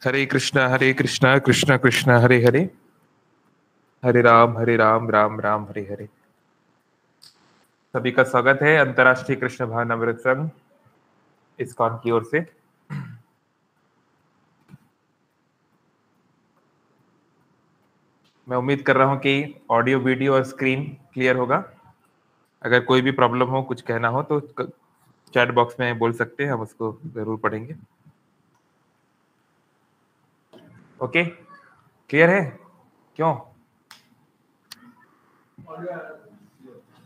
हरे कृष्णा कृष्ण कृष्ण हरे हरे, हरे राम राम राम हरे हरे। सभी का स्वागत है अंतर्राष्ट्रीय कृष्ण भावनामृत संघ इस्कॉन की ओर से। मैं उम्मीद कर रहा हूं कि ऑडियो वीडियो और स्क्रीन क्लियर होगा। अगर कोई भी प्रॉब्लम हो, कुछ कहना हो तो चैट बॉक्स में बोल सकते हैं, हम उसको जरूर पढ़ेंगे। ओके, क्लियर है? क्यों?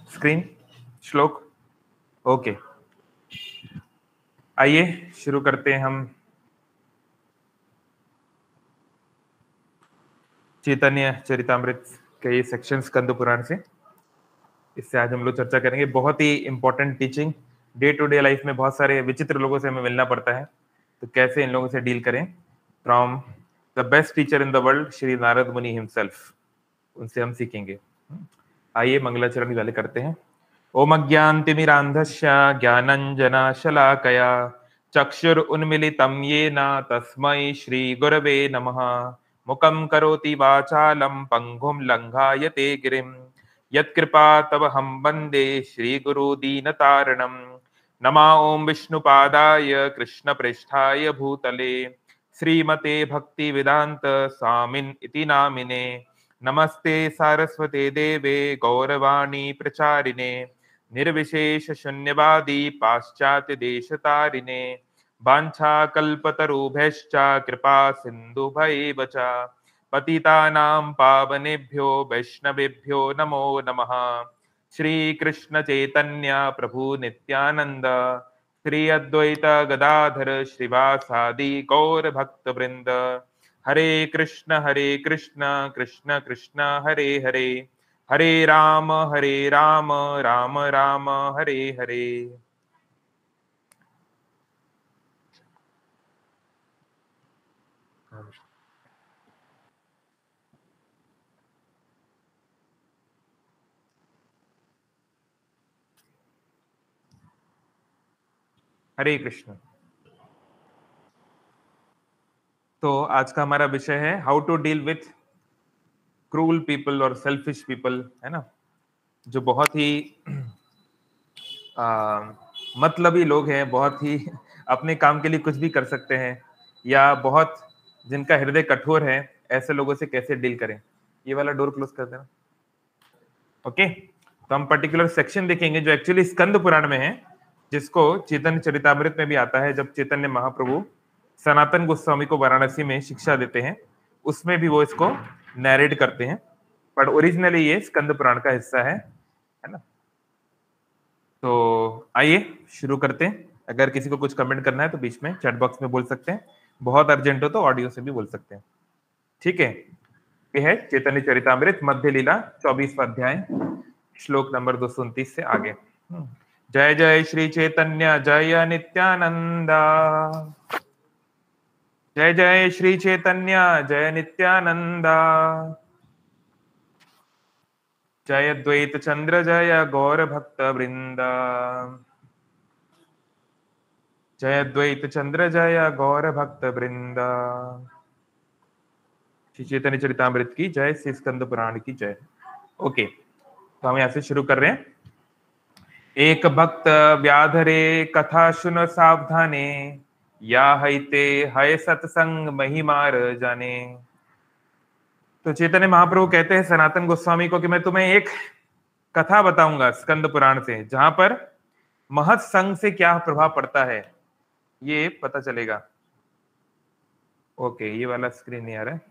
स्क्रीन, श्लोक, ओके। आइए शुरू करते हैं हम चैतन्य चरितामृत के ये सेक्शन स्कंद पुराण से। इससे आज हम लोग चर्चा करेंगे। बहुत ही important teaching. Day to day life में बहुत सारे विचित्र लोगों से हमें मिलना पड़ता है, तो कैसे इन लोगों से डील करें। From the best teacher in the world, Shri Narad मुनि हिमसेल्फ, उनसे हम सीखेंगे। आइए मंगलाचरण वाले करते हैं। ओम अज्ञानतिमिरान्धस्य ज्ञानञ्जनशलाकया चक्षुरुन्मीलितं येन तस्मै श्रीगुरवे नमः। मुखं करोति वाचालं पङ्गुं लङ्घायते गिरिं यत्कृपा तवहं वन्दे श्रीगुरुदीनतारिणं। नमः ओं विष्णुपादाय कृष्णप्रेष्ठाय भूतले श्रीमते भक्तिवेदान्त स्वामिन् इति नामिने। नमस्ते सारस्वते देवे गौरवाणी प्रचारिणे निर्विशेष शून्यवादी पाश्चात्य देशतारिणे। वाञ्छाकल्पतरुभ्यश्च कृपा सिन्धुभैव च पतितानां पावनेभ्यो वैष्णवेभ्यो नमो नमः। श्री कृष्ण चैतन्य प्रभु नित्यानंद, श्री अद्वैत गदाधर श्रीवासादि गौर भक्त वृंद। हरे कृष्ण कृष्ण कृष्ण हरे हरे, हरे राम राम राम हरे हरे। हरे कृष्ण। तो आज का हमारा विषय है how to deal with cruel people और सेल्फिश पीपल, है ना, जो बहुत ही मतलबी लोग हैं, बहुत ही अपने काम के लिए कुछ भी कर सकते हैं, या बहुत जिनका हृदय कठोर है, ऐसे लोगों से कैसे डील करें। ये वाला डोर क्लोज कर देना। ओके, तो हम पर्टिकुलर सेक्शन देखेंगे जो एक्चुअली स्कंद पुराण में है, जिसको चैतन्य चरितामृत में भी आता है। जब चैतन्य महाप्रभु सनातन गोस्वामी को वाराणसी में शिक्षा देते हैं, उसमें भी वो इसको नैरेट करते हैं, बट ओरिजिनली ये स्कंद पुराण का हिस्सा है ना। तो आइए शुरू करते हैं। अगर किसी को कुछ कमेंट करना है तो बीच में चैट बॉक्स में बोल सकते हैं, बहुत अर्जेंट हो तो ऑडियो से भी बोल सकते हैं। ठीक है, ये है चैतन्य चरितामृत मध्य लीला 24वां अध्याय, श्लोक नंबर 229 से आगे। जय जय श्री चैतन्य जय नित्यानंद, जय जय श्री चैतन्य जय नित्यानंद, जय द्वैत चंद्र जय गौर भक्त वृंद, जय द्वैत चंद्र जय गौर भक्त वृंद। श्री चैतन्य चरितामृत की जय, श्री स्कंद पुराण की जय। ओके, तो हम यहाँ से शुरू कर रहे हैं। एक भक्त व्याधरे कथा सुन सावधाने, या हईते हय सत्संग महिमार जाने। तो चैतन्य महाप्रभु कहते हैं सनातन गोस्वामी को कि मैं तुम्हें एक कथा बताऊंगा स्कंद पुराण से, जहां पर महत संग से क्या प्रभाव पड़ता है ये पता चलेगा। ओके, ये वाला स्क्रीन नहीं आ रहा है।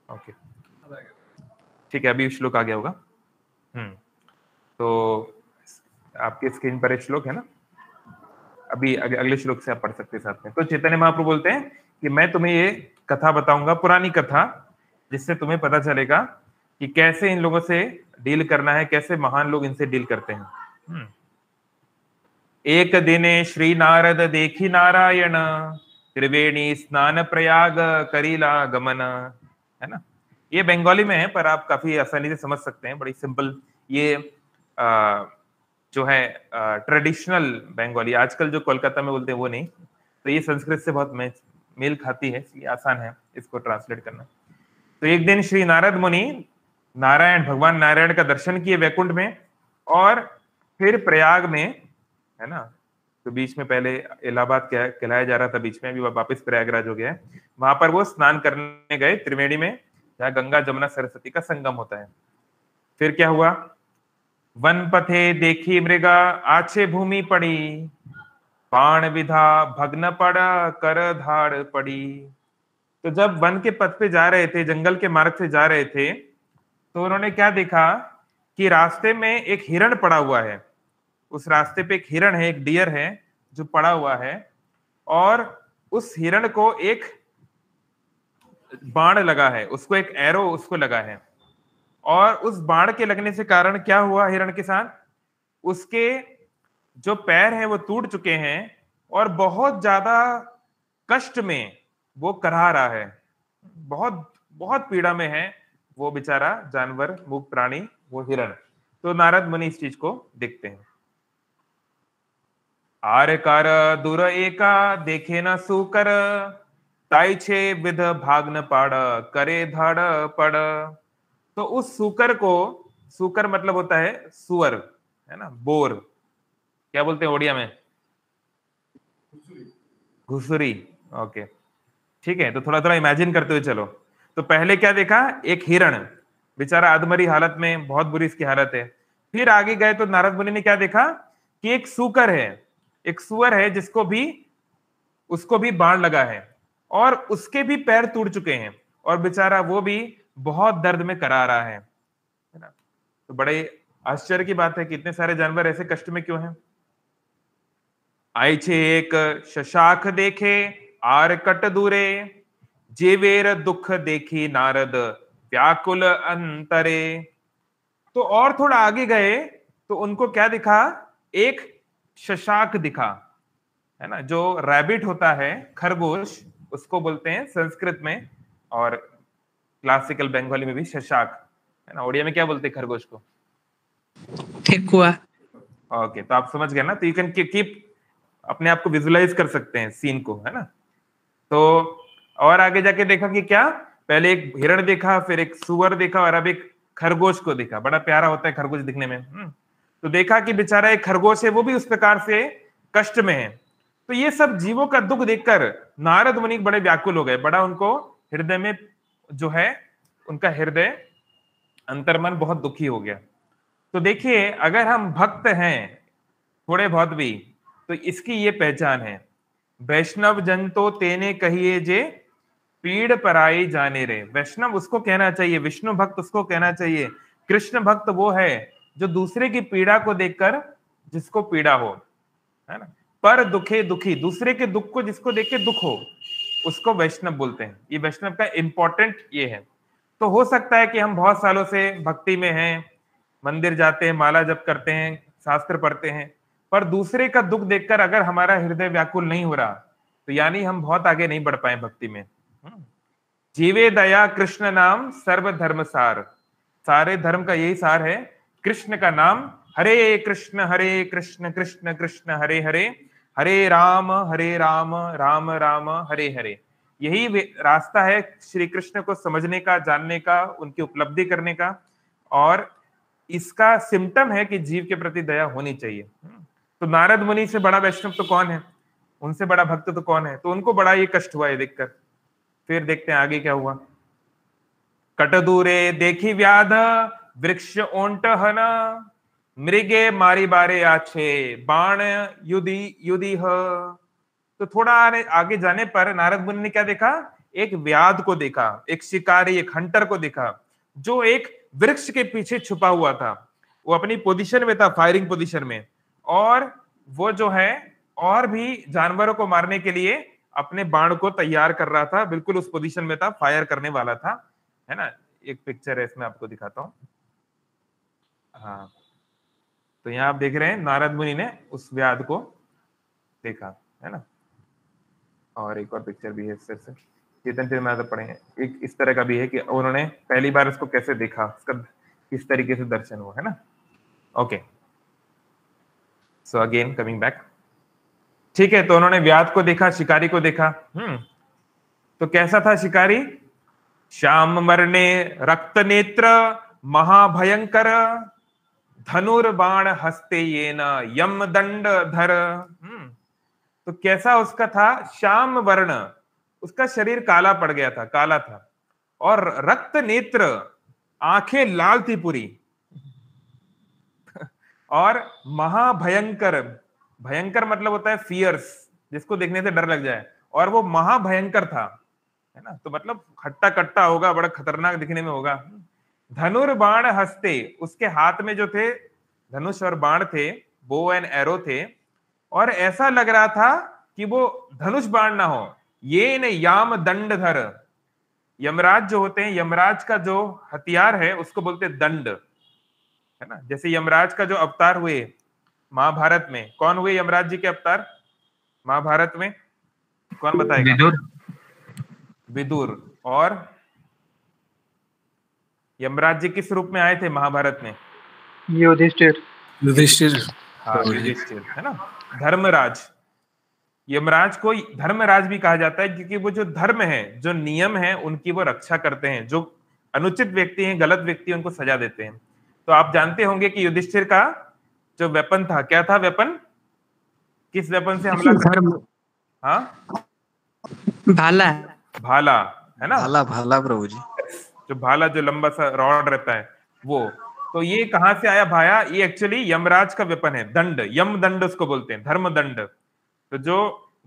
ओके ठीक है, अभी श्लोक आ गया होगा। तो आपके स्क्रीन पर एक श्लोक है ना, अभी अगले श्लोक से आप पढ़ सकते हैं साथ में। तो चैतन्य महाप्रभु बोलते हैं कि मैं तुम्हें ये कथा बताऊंगा, पुरानी कथा, जिससे तुम्हें पता चलेगा कि कैसे इन लोगों से डील करना है, कैसे महान लोग इनसे डील करते हैं। एक दिने श्री नारद देखी नारायण, त्रिवेणी स्नान प्रयाग करीला गमन, है ना। ये बंगाली में है, पर आप काफी आसानी से समझ सकते हैं, बड़ी सिंपल ये जो है ट्रेडिशनल बंगाली, आजकल जो कोलकाता में बोलते हैं वो नहीं। तो ये संस्कृत से बहुत मैच मेल खाती है, इसलिए आसान है इसको ट्रांसलेट करना। तो एक दिन श्री नारद मुनि नारायण, भगवान नारायण का दर्शन किए वैकुंठ में, और फिर प्रयाग में, है ना, तो बीच में पहले इलाहाबाद कहलाया जा रहा था, बीच में अभी वापस प्रयागराज हो गया है। वहां पर वो स्नान करने गए त्रिवेणी में, जहाँ गंगा जमुना सरस्वती का संगम होता है। फिर क्या हुआ, वन पथे देखी मृगा आछे भूमि पड़ी, बाण विधा भग्न पड़ा कर धाड़ पड़ी। तो जब वन के पथ पे जा रहे थे, जंगल के मार्ग से जा रहे थे, तो उन्होंने क्या देखा कि रास्ते में एक हिरण पड़ा हुआ है। उस रास्ते पे एक हिरण है, एक डियर है जो पड़ा हुआ है, और उस हिरण को एक बाण लगा है, उसको एक एरो उसको लगा है। और उस बाण के लगने से कारण क्या हुआ हिरण के साथ, उसके जो पैर हैं वो टूट चुके हैं, और बहुत ज्यादा कष्ट में वो करहा रहा है, बहुत बहुत पीड़ा में है वो बेचारा जानवर, मूक प्राणी, वो हिरण। तो नारद मुनि इस चीज को देखते हैं। आर कर दूर एका देखे न सुकर, ताई छे विध भाग न पाड़ करे धड़ पड़। तो उस सुकर को, सुकर मतलब होता है सुअर, है ना, बोर, क्या बोलते हैं ओडिया में, घुसुरी। ओके, ठीक है, तो थोड़ा थोड़ा इमेजिन करते हुए चलो। तो पहले क्या देखा, एक हिरण बेचारा अधमरी हालत में, बहुत बुरी इसकी हालत है। फिर आगे गए तो नारद मुनि ने क्या देखा कि एक सूकर है, एक सुअर है, जिसको भी, उसको भी बाण लगा है, और उसके भी पैर टूट चुके हैं, और बेचारा वो भी बहुत दर्द में करा रहा है ना। तो बड़े आश्चर्य की बात है कि इतने सारे जानवर ऐसे कष्ट में क्यों हैं। आई छे एक शशाख देखे आर कट दूरे, जेवेर दुख देखी नारद व्याकुल अंतरे। तो और थोड़ा आगे गए तो उनको क्या दिखा, एक शशाक दिखा, है ना, जो रैबिट होता है, खरगोश, उसको बोलते हैं संस्कृत में, और क्लासिकल बंगाली में भी शशाक, है ना। ओडिया में क्या बोलते हैं खरगोश को, ठेकुआ। ओके, तो आप समझ गए ना। तो यू कैन कीप, अपने आप को विजुलाइज कर सकते हैं सीन को, है ना। तो और आगे जाके देखा कि क्या, पहले एक हिरण देखा, फिर एक सुअर देखा, और अब एक खरगोश को देखा। बड़ा प्यारा होता है खरगोश दिखने में। तो देखा कि बेचारा एक खरगोश है, वो भी उस प्रकार से कष्ट में है। तो ये सब जीवों का दुख देखकर नारद मुनि बड़े व्याकुल हो गए, बड़ा उनको हृदय में जो है, उनका हृदय अंतर्मन बहुत दुखी हो गया। तो देखिए, अगर हम भक्त हैं थोड़े बहुत भी, तो इसकी ये पहचान है, वैष्णव जन तो तेने कहिए जे पीड़ पराई जाने रे। वैष्णव उसको कहना चाहिए, विष्णु भक्त उसको कहना चाहिए। कृष्ण भक्त वो है जो दूसरे की पीड़ा को देखकर, जिसको पीड़ा हो, है ना, पर दुखे दुखी, दूसरे के दुख को जिसको देख के दुख हो, उसको वैष्णव बोलते हैं। ये वैष्णव का इंपॉर्टेंट ये है। तो हो सकता है कि हम बहुत सालों से भक्ति में हैं, मंदिर जाते हैं, माला जप करते हैं, शास्त्र पढ़ते हैं, पर दूसरे का दुख देखकर अगर हमारा हृदय व्याकुल नहीं हो रहा, तो यानी हम बहुत आगे नहीं बढ़ पाए भक्ति में। जीवे दया कृष्ण नाम सर्व धर्म सार, सारे धर्म का यही सार है, कृष्ण का नाम। हरे कृष्ण कृष्ण कृष्ण हरे हरे, हरे राम राम राम हरे हरे। यही रास्ता है श्री कृष्ण को समझने का, जानने का, उनकी उपलब्धि करने का, और इसका सिम्टम है कि जीव के प्रति दया होनी चाहिए। तो नारद मुनि से बड़ा वैष्णव तो कौन है, उनसे बड़ा भक्त तो कौन है। तो उनको बड़ा ये कष्ट हुआ ये देखकर। फिर देखते हैं आगे क्या हुआ। कट दूरे देखी व्याध वृक्ष ओंट हन, मृगे मारी बारे आछे बाण युधि युधि ह। तो थोड़ा आगे जाने पर नारद मुनि ने क्या देखा, एक व्याध को देखा, एक शिकारी, एक हंटर को देखा, जो एक वृक्ष के पीछे छुपा हुआ था। वो अपनी पोजीशन में था, फायरिंग पोजीशन में, और वो जो है और भी जानवरों को मारने के लिए अपने बाण को तैयार कर रहा था, बिल्कुल उस पोजीशन में था, फायर करने वाला था, है ना। एक पिक्चर है इसमें, आपको दिखाता हूं। हाँ, तो यहाँ आप देख रहे हैं नारद मुनि ने उस व्याध को देखा, है ना। और एक और पिक्चर भी है इससे, चेतन चरितामृत पढ़े हैं, एक इस तरह का भी है कि उन्होंने पहली बार इसको कैसे देखा, उसका किस तरीके से दर्शन हुआ, है ना। Okay, so again coming back, ठीक है। तो उन्होंने व्याध को देखा, शिकारी को देखा। तो कैसा था शिकारी? श्याम वर्णे रक्त नेत्र महाभयंकर धनुर्बाण हस्ते ये न यम दंड धर। तो कैसा उसका था? श्याम वर्ण, उसका शरीर काला पड़ गया था, काला था, और रक्त नेत्र, आंखें लाल थी पूरी, और महाभयंकर, भयंकर मतलब होता है फियर्स, जिसको देखने से डर लग जाए, और वो महाभयंकर था, है ना। तो मतलब खट्टा कट्टा होगा, बड़ा खतरनाक दिखने में होगा। धनुर्बाण हस्ते, उसके हाथ में जो थे धनुष और बाण थे, बो एंड एरो थे, और ऐसा लग रहा था कि वो धनुष बाण ना हो। ये न याम दंडधर, यमराज जो होते हैं, यमराज का जो हथियार है उसको बोलते हैं दंड, है ना। जैसे यमराज का जो अवतार हुए महाभारत में, कौन हुए यमराज जी के अवतार महाभारत में? कौन बताएगा? विदुर। विदुर। और यमराज जी किस रूप में आए थे महाभारत में? युधिष्ठिर। युधिष्ठिर। हाँ, युधिष्ठिर, है ना। धर्मराज, यमराज को धर्मराज भी कहा जाता है क्योंकि वो जो धर्म है, जो नियम है, उनकी वो रक्षा करते हैं। जो अनुचित व्यक्ति हैं, गलत व्यक्ति, उनको सजा देते हैं। तो आप जानते होंगे कि युधिष्ठिर का जो वेपन था, क्या था वेपन? किस वेपन से हमला करते? हाँ, भाला। भाला, है ना। भाला, भाला प्रभु जी। जो भाला, जो लंबा सा रॉड रहता है वो। तो ये कहां से आया भाया? ये एक्चुअली यमराज का वेपन है, दंड, यम दंड उसको बोलते हैं, धर्म दंड। तो जो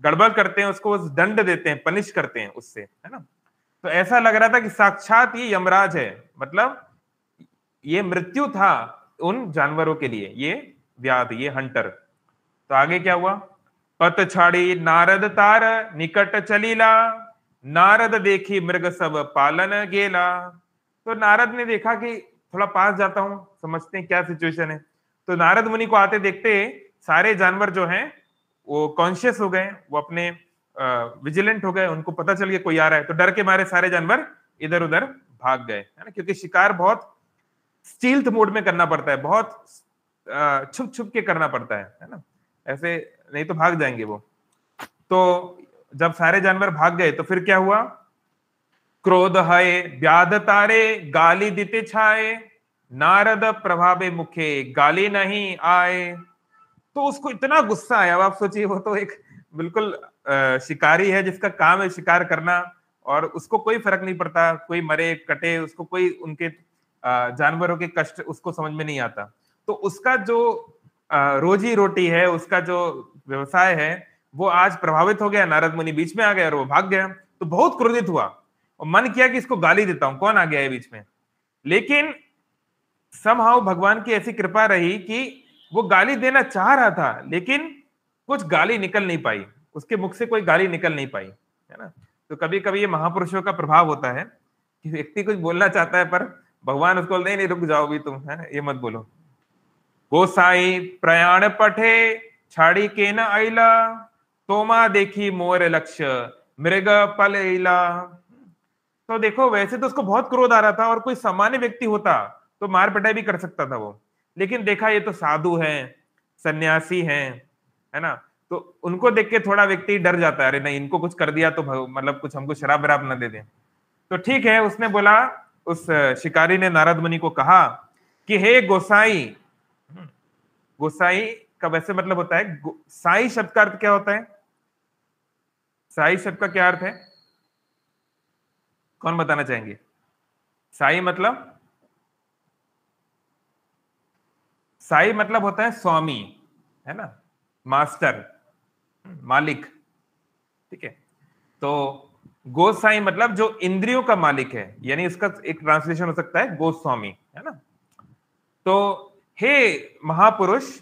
गड़बड़ करते हैं उसको उस दंड देते हैं, पनिश करते हैं उससे, है ना। तो ऐसा लग रहा था कि साक्षात ये यमराज है, मतलब ये मृत्यु था उन जानवरों के लिए, ये व्याध, ये हंटर। तो आगे क्या हुआ? पत छाड़ी नारद तार निकट चलीला, नारद देखी मृग सब पालन गेला। तो नारद ने देखा कि थोड़ा पास जाता हूं, समझते हैं क्या सिचुएशन है। तो नारद मुनि को आते देखते सारे जानवर जो हैं वो कॉन्शियस हो गए, वो अपने विजिलेंट हो गए, उनको पता चल गया कोई आ रहा है। तो डर के मारे सारे जानवर इधर उधर भाग गए, है ना। क्योंकि शिकार बहुत स्टील्थ मोड में करना पड़ता है, बहुत छुप छुप के करना पड़ता है ना। ऐसे नहीं तो भाग जाएंगे वो। तो जब सारे जानवर भाग गए तो फिर क्या हुआ? क्रोध है व्याध तारे गाली दिते छाए, नारद प्रभावे मुखे गाली नहीं आए। तो उसको इतना गुस्सा आया। अब आप सोचिए, वो तो एक बिल्कुल शिकारी है जिसका काम है शिकार करना, और उसको कोई फर्क नहीं पड़ता, कोई मरे कटे, उसको कोई उनके जानवरों के कष्ट उसको समझ में नहीं आता। तो उसका जो रोजी रोटी है, उसका जो व्यवसाय है, वो आज प्रभावित हो गया। नारद मुनि बीच में आ गए और वो भाग गया। तो बहुत क्रोधित हुआ और मन किया कि इसको गाली देता हूं, कौन आ गया है बीच में। लेकिन समहाउ भगवान की ऐसी कृपा रही कि वो गाली देना चाह रहा था, लेकिन कुछ गाली निकल नहीं पाई, उसके मुख से कोई गाली निकल नहीं पाई, है ना। तो कभी कभी ये महापुरुषों का प्रभाव होता है कि व्यक्ति कुछ बोलना चाहता है पर भगवान उसको नहीं, रुक जाओ भी तुम, है ना, ये मत बोलो। गोसाई प्रयाण पठे छाड़ी के न आइला, तोमा देखी मोर लक्ष्य मृग पलैला। तो देखो, वैसे तो उसको बहुत क्रोध आ रहा था, और कोई सामान्य व्यक्ति होता तो मार पिटाई भी कर सकता था वो, लेकिन देखा ये तो साधु हैं, सन्यासी हैं, है ना। तो उनको देख के थोड़ा व्यक्ति डर जाता है, अरे नहीं इनको कुछ कर दिया तो मतलब कुछ हमको शराब वराब न दे दें। तो ठीक है, उसने बोला, उस शिकारी ने नारद मुनि को कहा कि हे गोसाई, गोसाई का वैसे मतलब होता है, साई शब्द का अर्थ क्या होता है? साई शब्द का क्या अर्थ है? कौन बताना चाहेंगे? साई मतलब, साई मतलब होता है स्वामी, है ना, मास्टर, मालिक, ठीक है। तो गोसाई मतलब जो इंद्रियों का मालिक है, यानी इसका एक ट्रांसलेशन हो सकता है गोस्वामी, है ना। तो हे महापुरुष,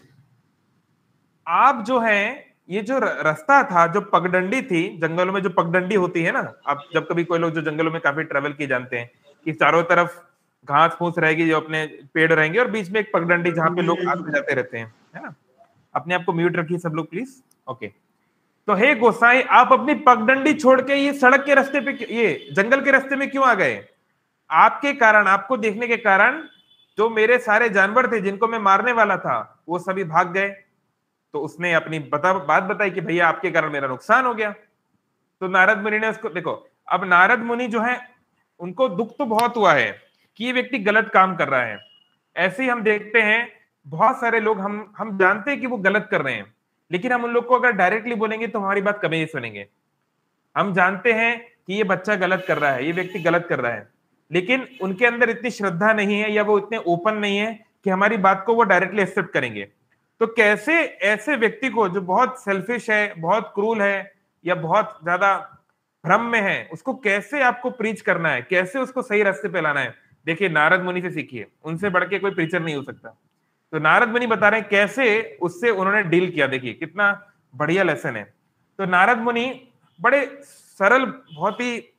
आप जो हैं, ये जो रास्ता था, जो पगडंडी थी जंगलों में, जो पगडंडी होती है ना, आप जब कभी कोई लोग जो जंगलों में काफी ट्रेवल किए जानते हैं कि चारों तरफ घास फूस रहेगी, जो अपने पेड़ रहेंगे, और बीच में एक पगडंडी जहां पे लोग आते जाते रहते हैं, है ना। अपने आप को म्यूट रखिए सब लोग प्लीज, ओके। तो हे गोसाई, आप अपनी पगडंडी छोड़ के ये सड़क के रास्ते पे, ये जंगल के रास्ते में क्यों आ गए? आपके कारण, आपको देखने के कारण जो मेरे सारे जानवर थे जिनको मैं मारने वाला था, वो सभी भाग गए। तो उसने अपनी बात बताई कि भैया आपके कारण मेरा नुकसान हो गया। तो नारद मुनि ने उसको, देखो अब नारद मुनि जो है उनको दुख तो बहुत हुआ है कि ये व्यक्ति गलत काम कर रहा है। ऐसे ही हम देखते हैं बहुत सारे लोग, हम जानते हैं कि वो गलत कर रहे हैं, लेकिन हम उन लोग को अगर डायरेक्टली बोलेंगे तो हमारी बात कभी नहीं सुनेंगे। हम जानते हैं कि ये बच्चा गलत कर रहा है, ये व्यक्ति गलत कर रहा है, लेकिन उनके अंदर इतनी श्रद्धा नहीं है या वो इतने ओपन नहीं है कि हमारी बात को वो डायरेक्टली एक्सेप्ट करेंगे। तो कैसे ऐसे व्यक्ति को जो बहुत सेल्फिश है, बहुत क्रूल है या बहुत ज्यादा भ्रम में है, उसको कैसे आपको प्रीच करना है, कैसे उसको सही रास्ते पे लाना है, देखिए नारद मुनि से सीखिए। उनसे बढ़ के कोई प्रीचर नहीं हो सकता। तो नारद मुनि बता रहे हैं कैसे उससे उन्होंने डील किया। देखिए कितना बढ़िया लेसन है। तो नारद मुनि बड़े सरल, बहुत ही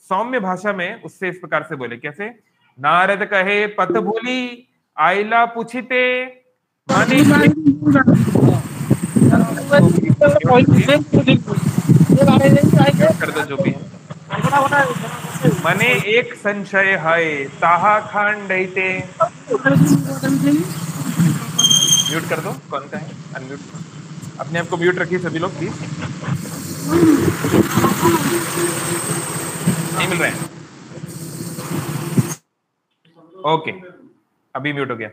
सौम्य भाषा में उससे इस प्रकार से बोले। कैसे? नारद कहे पथ भूली आइला पूछिते माने कर दो जो भी है। मने एक संशय है ताहा खांडते। म्यूट कर दो, कौन का है अनम्यूट, अपने आप को म्यूट रखिए सभी लोग प्लीज, नहीं मिल रहे हैं। ओके अभी म्यूट हो गया।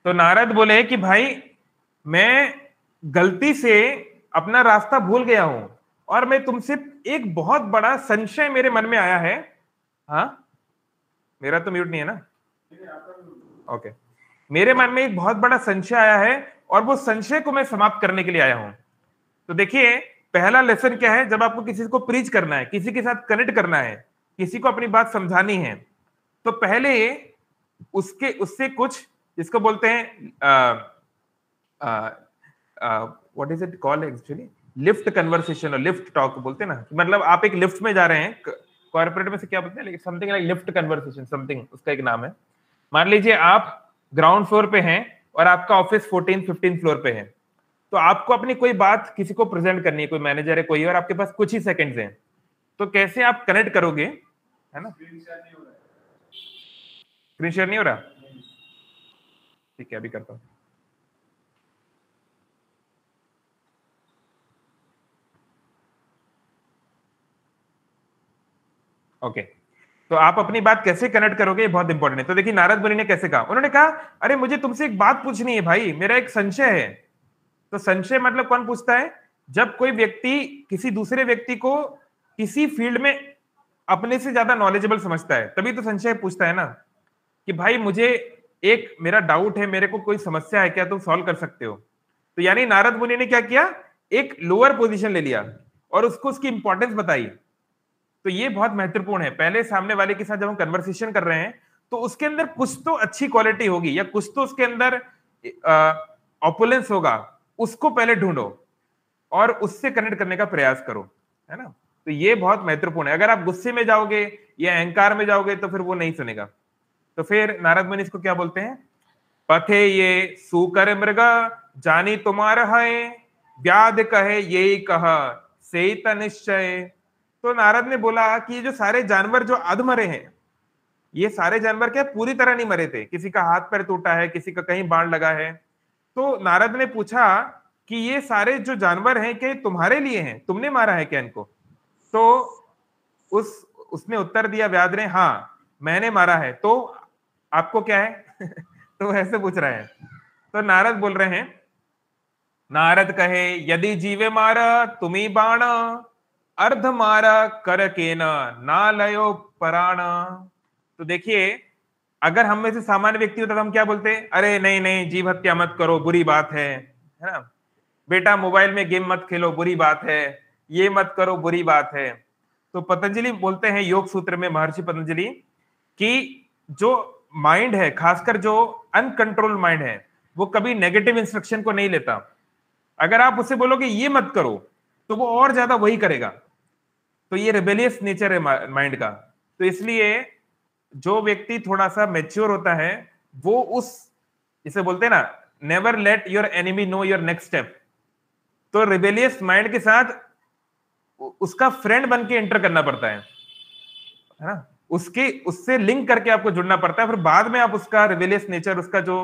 तो नारद बोले कि भाई मैं गलती से अपना रास्ता भूल गया हूं और मैं तुमसे एक बहुत बड़ा संशय मेरे मन में आया है। हाँ मेरा तो म्यूट नहीं है ना? ओके मेरे मन में एक बहुत बड़ा संशय आया है और वो संशय को मैं समाप्त करने के लिए आया हूं। तो देखिए पहला लेसन क्या है, जब आपको किसी को प्रीच करना है, किसी के साथ कनेक्ट करना है, किसी को अपनी बात समझानी है, तो पहले उससे कुछ जिसको बोलते हैं what is it called actually, lift conversation और लिफ्ट टॉक बोलते हैं ना। मतलब आप एक लिफ्ट में जा रहे हैं, कॉर्पोरेट में से क्या बोलते हैं, something like lift conversation, something उसका एक नाम है। मान लीजिए आप ग्राउंड फ्लोर पे हैं और आपका ऑफिस 14-15 फ्लोर पे है, तो आपको अपनी कोई बात किसी को प्रेजेंट करनी है, कोई मैनेजर है कोई, और आपके पास कुछ ही सेकंड्स हैं, तो कैसे आप कनेक्ट करोगे, है ना? स्क्रीन शेयर नहीं हो रहा, ठीक है अभी करता हूं। ओके तो आप अपनी बात कैसे कनेक्ट करोगे, ये बहुत इंपॉर्टेंट है। तो देखिए नारद मुनि ने कैसे कहा, उन्होंने कहा अरे मुझे तुमसे एक बात पूछनी है भाई, मेरा एक संशय है। तो संशय मतलब कौन पूछता है? जब कोई व्यक्ति किसी दूसरे व्यक्ति को किसी फील्ड में अपने से ज्यादा नॉलेजेबल समझता है, तभी तो संशय पूछता है ना, कि भाई मुझे एक मेरा डाउट है, मेरे को कोई समस्या है, क्या तुम सॉल्व कर सकते हो? तो यानी नारद मुनि ने क्या किया, एक लोअर पोजीशन ले लिया और उसको उसकी इंपॉर्टेंस बताई। तो ये बहुत महत्वपूर्ण है। पहले सामने वाले के साथ जब हम कन्वर्सेशन कर रहे हैं तो उसके अंदर कुछ तो अच्छी क्वालिटी होगी या कुछ तो उसके अंदर ऑपुलेंस होगा, उसको पहले ढूंढो और उससे कनेक्ट करने का प्रयास करो, है ना? तो ये बहुत महत्वपूर्ण है। अगर आप गुस्से में जाओगे या अहंकार में जाओगे तो फिर वो नहीं सुनेगा। तो फिर नारद मुनि इसको क्या बोलते हैं, पथे ये सुकर मृग जानी तुम्हारा है, व्याध कहे यही कहा सेत निश्चय। तो नारद ने बोला कि ये जो सारे जानवर जो अध मरे हैं, ये सारे जानवर क्या पूरी तरह नहीं मरे थे, किसी का हाथ पैर टूटा है, किसी का कहीं बाण लगा है। तो नारद ने पूछा कि ये सारे जो जानवर हैं क्या तुम्हारे लिए हैं, तुमने मारा है क्या इनको? तो उसने उत्तर दिया व्याध ने, हाँ मैंने मारा है, तो आपको क्या है? तो ऐसे पूछ रहे हैं। तो नारद बोल रहे हैं, नारद कहे यदि जीवे मारा तुम्ही बाण, अर्ध मारा कर के ना लयो प्राण। तो देखिए अगर हम में से सामान्य व्यक्ति होता तो हम क्या बोलते हैं, अरे नहीं नहीं जीव हत्या मत करो, बुरी बात है ना? बेटा मोबाइल में गेम मत खेलो, बुरी बात है, ये मत करो, बुरी बात है। तो पतंजलि बोलते हैं योग सूत्र में, महर्षि पतंजलि, कि जो माइंड है, खासकर जो अनकंट्रोल्ड माइंड है, वो कभी नेगेटिव इंस्ट्रक्शन को नहीं लेता। अगर आप उसे बोलोगे ये मत करो तो वो और ज्यादा वही करेगा। तो ये रिबेलियस नेचर है माइंड का। तो इसलिए जो व्यक्ति थोड़ा सा मैच्योर होता है वो उस, इसे बोलते हैं ना, never let your enemy know your next step. तो रिबेलियस माइंड के साथ उसका फ्रेंड बन के एंटर करना पड़ता है ना? उससे लिंक करके आपको जुड़ना पड़ता है, फिर बाद में आप उसका रिबेलियस नेचर, उसका जो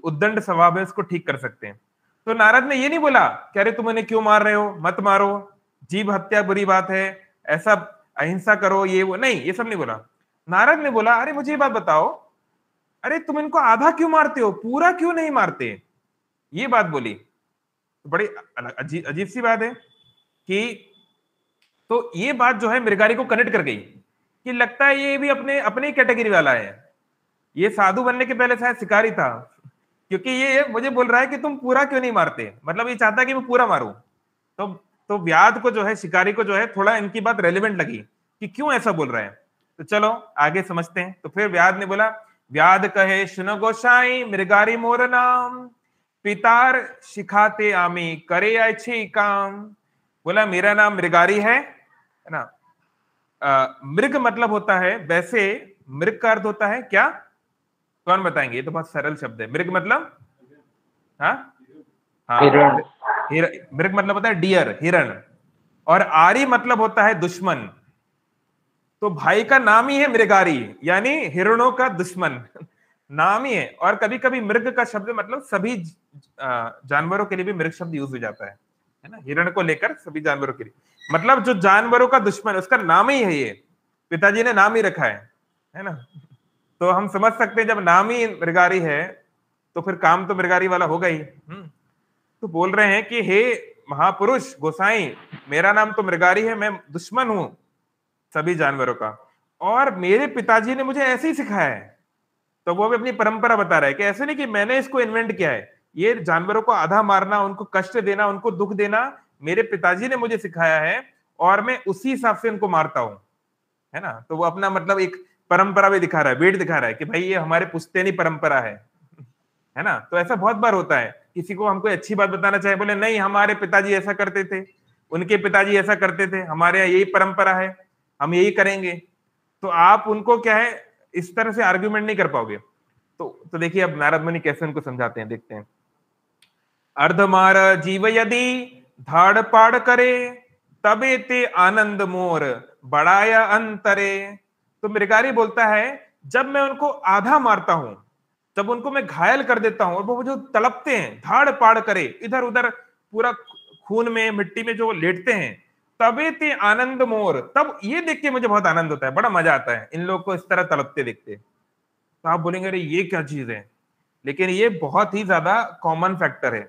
उद्दंड स्वभाव है, उसको ठीक कर सकते हैं। तो नारद ने ये नहीं बोला कि अरे तुम इन्हें क्यों मार रहे हो, मत मारो, जीव हत्या बुरी बात है, ऐसा अहिंसा करो, ये वो नहीं, ये सब नहीं बोला। नारद ने बोला अरे मुझे ये बात बताओ, अरे तुम इनको आधा क्यों मारते हो, पूरा क्यों नहीं मारते? ये बात बोली। तो बड़ी अजीब सी बात है कि तो ये बात जो है मृगारी को कनेक्ट कर गई कि लगता है ये भी अपने अपने कैटेगरी वाला है, ये साधु बनने के पहले शायद शिकारी था, क्योंकि ये मुझे बोल रहा है कि तुम पूरा क्यों नहीं मारते, मतलब ये चाहता है कि मैं पूरा मारूं। तो तो व्याध को जो है, शिकारी को जो है, थोड़ा इनकी बात रेलिवेंट लगी कि क्यों ऐसा बोल रहे हैं। तो चलो आगे समझते हैं। तो फिर व्याध ने बोला, व्याध कहे सुनो गोसाई मृगारी मोर नाम, पितार शिखाते आमी करे अच्छे काम। बोला मेरा नाम मृगारी है ना। मृग मतलब होता है, वैसे मृग का अर्थ होता है क्या, कौन बताएंगे? ये तो बहुत सरल शब्द है। मृग मतलब हाँ हाँ, मृग मतलब होता है डियर, हिरण। और आरी मतलब होता है दुश्मन। तो भाई का नाम ही है मृगारी, यानी हिरणों का दुश्मन नाम ही है। और कभी कभी मृग का शब्द मतलब सभी जानवरों के लिए भी मृग शब्द यूज हो जाता है ना, हिरण को लेकर सभी जानवरों के लिए, मतलब जो जानवरों का दुश्मन, उसका नाम ही है ये, पिताजी ने नाम ही रखा है ना। तो हम समझ सकते हैं जब नाम ही मृगारी है तो फिर काम तो मृगारी वाला होगा ही। तो बोल रहे हैं कि हे महापुरुष गोसाई, मेरा नाम तो मृगारी है, मैं दुश्मन हूं सभी जानवरों का, और मेरे पिताजी ने मुझे ऐसे ही सिखाया है। तो वो भी अपनी परंपरा बता रहा है कि ऐसे नहीं कि मैंने इसको इन्वेंट किया है, ये जानवरों को आधा मारना, उनको कष्ट देना, उनको दुख देना मेरे पिताजी ने मुझे सिखाया है, और मैं उसी हिसाब से उनको मारता हूं, है ना। तो वो अपना मतलब एक परंपरा भी दिखा रहा है, वेट दिखा रहा है कि भाई ये हमारे पुश्तैनी परंपरा है ना। तो ऐसा बहुत बार होता है, किसी को हम कोई अच्छी बात बताना चाहे, बोले नहीं हमारे पिताजी ऐसा करते थे, उनके पिताजी ऐसा करते थे, हमारे यहाँ यही परंपरा है, हम यही करेंगे। तो आप उनको क्या है, इस तरह से आर्ग्यूमेंट नहीं कर पाओगे। तो देखिए अब नारद मुनि कैसे उनको समझाते हैं, देखते हैं। अर्धमार जीव यदि धाड़ पाड़ करे, तबे ते आनंद मोर बढ़ाया अंतरे। तो मृगारी बोलता है जब मैं उनको आधा मारता हूं, जब उनको मैं घायल कर देता हूं और वो जो तड़पते हैं, धाड़ पाड़ करे, इधर उधर पूरा खून में मिट्टी में जो लेटते हैं, तबे ते आनंद मोर, तब ये देख के मुझे बहुत आनंद होता है, बड़ा मजा आता है इन लोग को इस तरह तड़पते देखते। तो आप बोलेंगे अरे ये क्या चीज है, लेकिन ये बहुत ही ज्यादा कॉमन फैक्टर है।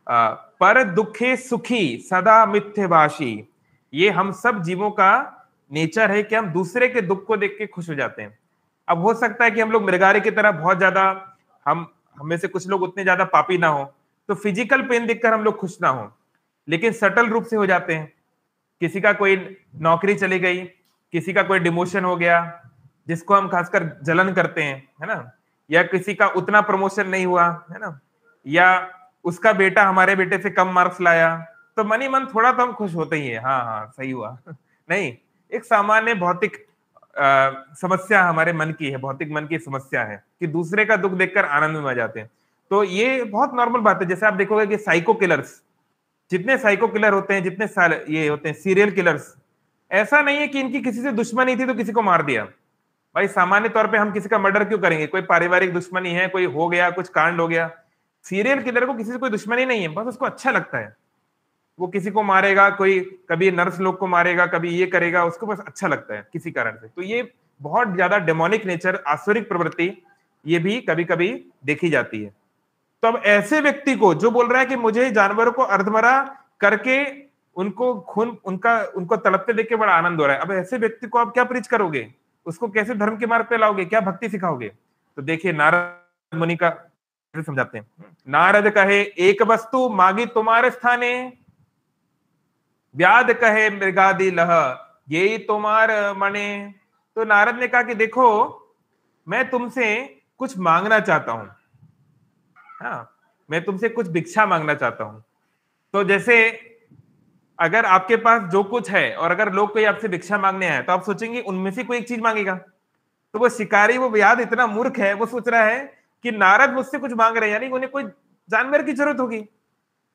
पर दुखे सुखी सदा मिथ्यभाषी, ये हम सब जीवों का नेचर है कि हम दूसरे के दुख को देख के खुश हो जाते हैं। अब हो सकता है कि हम लोग मृगारी की तरह बहुत ज्यादा, हमें से कुछ लोग उतने ज्यादा पापी ना हो, तो फिजिकल पेन देखकर हम लोग खुश ना हो, लेकिन सटल रूप से हो जाते हैं। किसी का कोई नौकरी चली गई, किसी का कोई डिमोशन हो गया, जिसको हम खासकर जलन करते हैं, है ना, या किसी का उतना प्रमोशन नहीं हुआ, है ना, या उसका बेटा हमारे बेटे से कम मार्क्स लाया, तो मन ही मन थोड़ा तो हम खुश होते ही है, हाँ हाँ सही हुआ नहीं, एक सामान्य भौतिक समस्या हमारे मन की है, भौतिक मन की समस्या है कि दूसरे का दुख देखकर आनंद में आ जाते हैं। तो ये बहुत नॉर्मल बात है। जैसे आप देखोगे कि साइको किलर्स, जितने साइको किलर होते हैं, जितने ये होते हैं सीरियल किलर्स, ऐसा नहीं है कि इनकी किसी से दुश्मनी थी तो किसी को मार दिया। भाई सामान्य तौर पे हम किसी का मर्डर क्यों करेंगे, कोई पारिवारिक दुश्मनी है, कोई हो गया, कुछ कांड हो गया। सीरियल किलर को किसी से कोई दुश्मनी नहीं है, बस उसको अच्छा लगता है, वो किसी को मारेगा, कोई कभी नर्स लोग को मारेगा, कभी ये करेगा, उसको बस अच्छा लगता है किसी कारण से। तो ये बहुत ज्यादा डेमोनिक नेचर, आसुरिक प्रवृत्ति ये भी कभी कभी देखी जाती है। तो अब ऐसे व्यक्ति को जो बोल रहा है कि मुझे जानवरों को अर्धमरा करके उनको खून उनको तड़पते देख के बड़ा आनंद हो रहा है, अब ऐसे व्यक्ति को आप क्या प्रीच करोगे, उसको कैसे धर्म के मार्ग पे लाओगे, क्या भक्ति सिखाओगे? तो देखिए नारद मुनि का समझाते हैं। नारद कहे एक वस्तु मांगी तुम्हारे स्थाने, व्याध कहे मृगादि लह ये तुम्हार मने। तो नारद ने कहा कि देखो मैं तुमसे कुछ मांगना चाहता हूं, हाँ मैं तुमसे कुछ भिक्षा मांगना चाहता हूं। तो जैसे अगर आपके पास जो कुछ है और अगर लोग कोई आपसे भिक्षा मांगने आए तो आप सोचेंगे उनमें से कोई एक चीज मांगेगा। तो वो शिकारी, वो व्याध इतना मूर्ख है, वो सोच रहा है कि नारद मुझसे कुछ मांग रहे हैं, यानी उन्हें कोई जानवर की जरूरत होगी।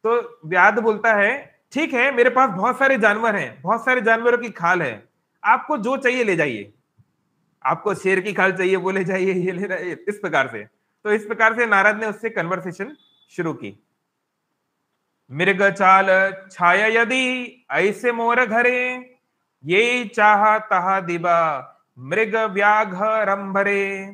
तो व्याध बोलता है ठीक है, मेरे पास बहुत सारे जानवर हैं, बहुत सारे जानवरों की खाल है, आपको जो चाहिए ले जाइए, आपको शेर की खाल चाहिए वो ले जाइए, ये ले जाइए, इस प्रकार से। तो इस प्रकार से नारद ने उससे कन्वर्सेशन शुरू की। मृग चाल छाया यदि ऐसे मोर घरे, ये चाह तहा दिबा मृग व्याघ रंभरे।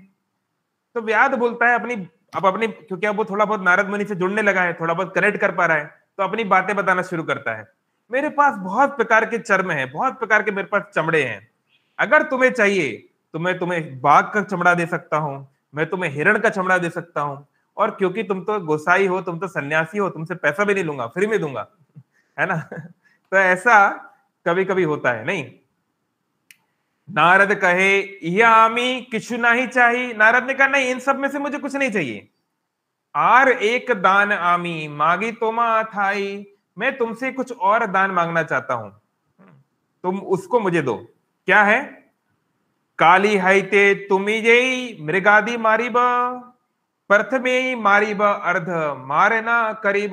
तो व्याध बोलता है अपनी क्योंकि अब वो थोड़ा बहुत नारद मुनि से जुड़ने लगा है, थोड़ा बहुत कनेक्ट कर पा रहा है, तो अपनी बातें बताना शुरू करता है। मेरे पास बहुत प्रकार के चर्म हैं, बहुत प्रकार के मेरे पास चमड़े हैं। अगर तुम्हें चाहिए तो मैं तुम्हें बाघ का चमड़ा दे सकता हूं, मैं तुम्हें हिरण का चमड़ा दे सकता हूं। और क्योंकि तुम तो गोसाई हो, तुम तो सन्यासी हो, तुमसे पैसा भी नहीं लूंगा, फ्री में दूंगा, है ना। तो ऐसा कभी कभी होता है। नहीं, नारद कहे यह आमी किछु नहीं चाहिए। नारद ने कहा नहीं, इन सब में से मुझे कुछ नहीं चाहिए। आर एक दान आमी मागी तोमा थाई, मैं तुमसे कुछ और दान मांगना चाहता हूं, तुम उसको मुझे दो। क्या है? काली हाइते तुमी जई मृगादि मारीब, प्रथमे मारीब अर्ध मारना करीब।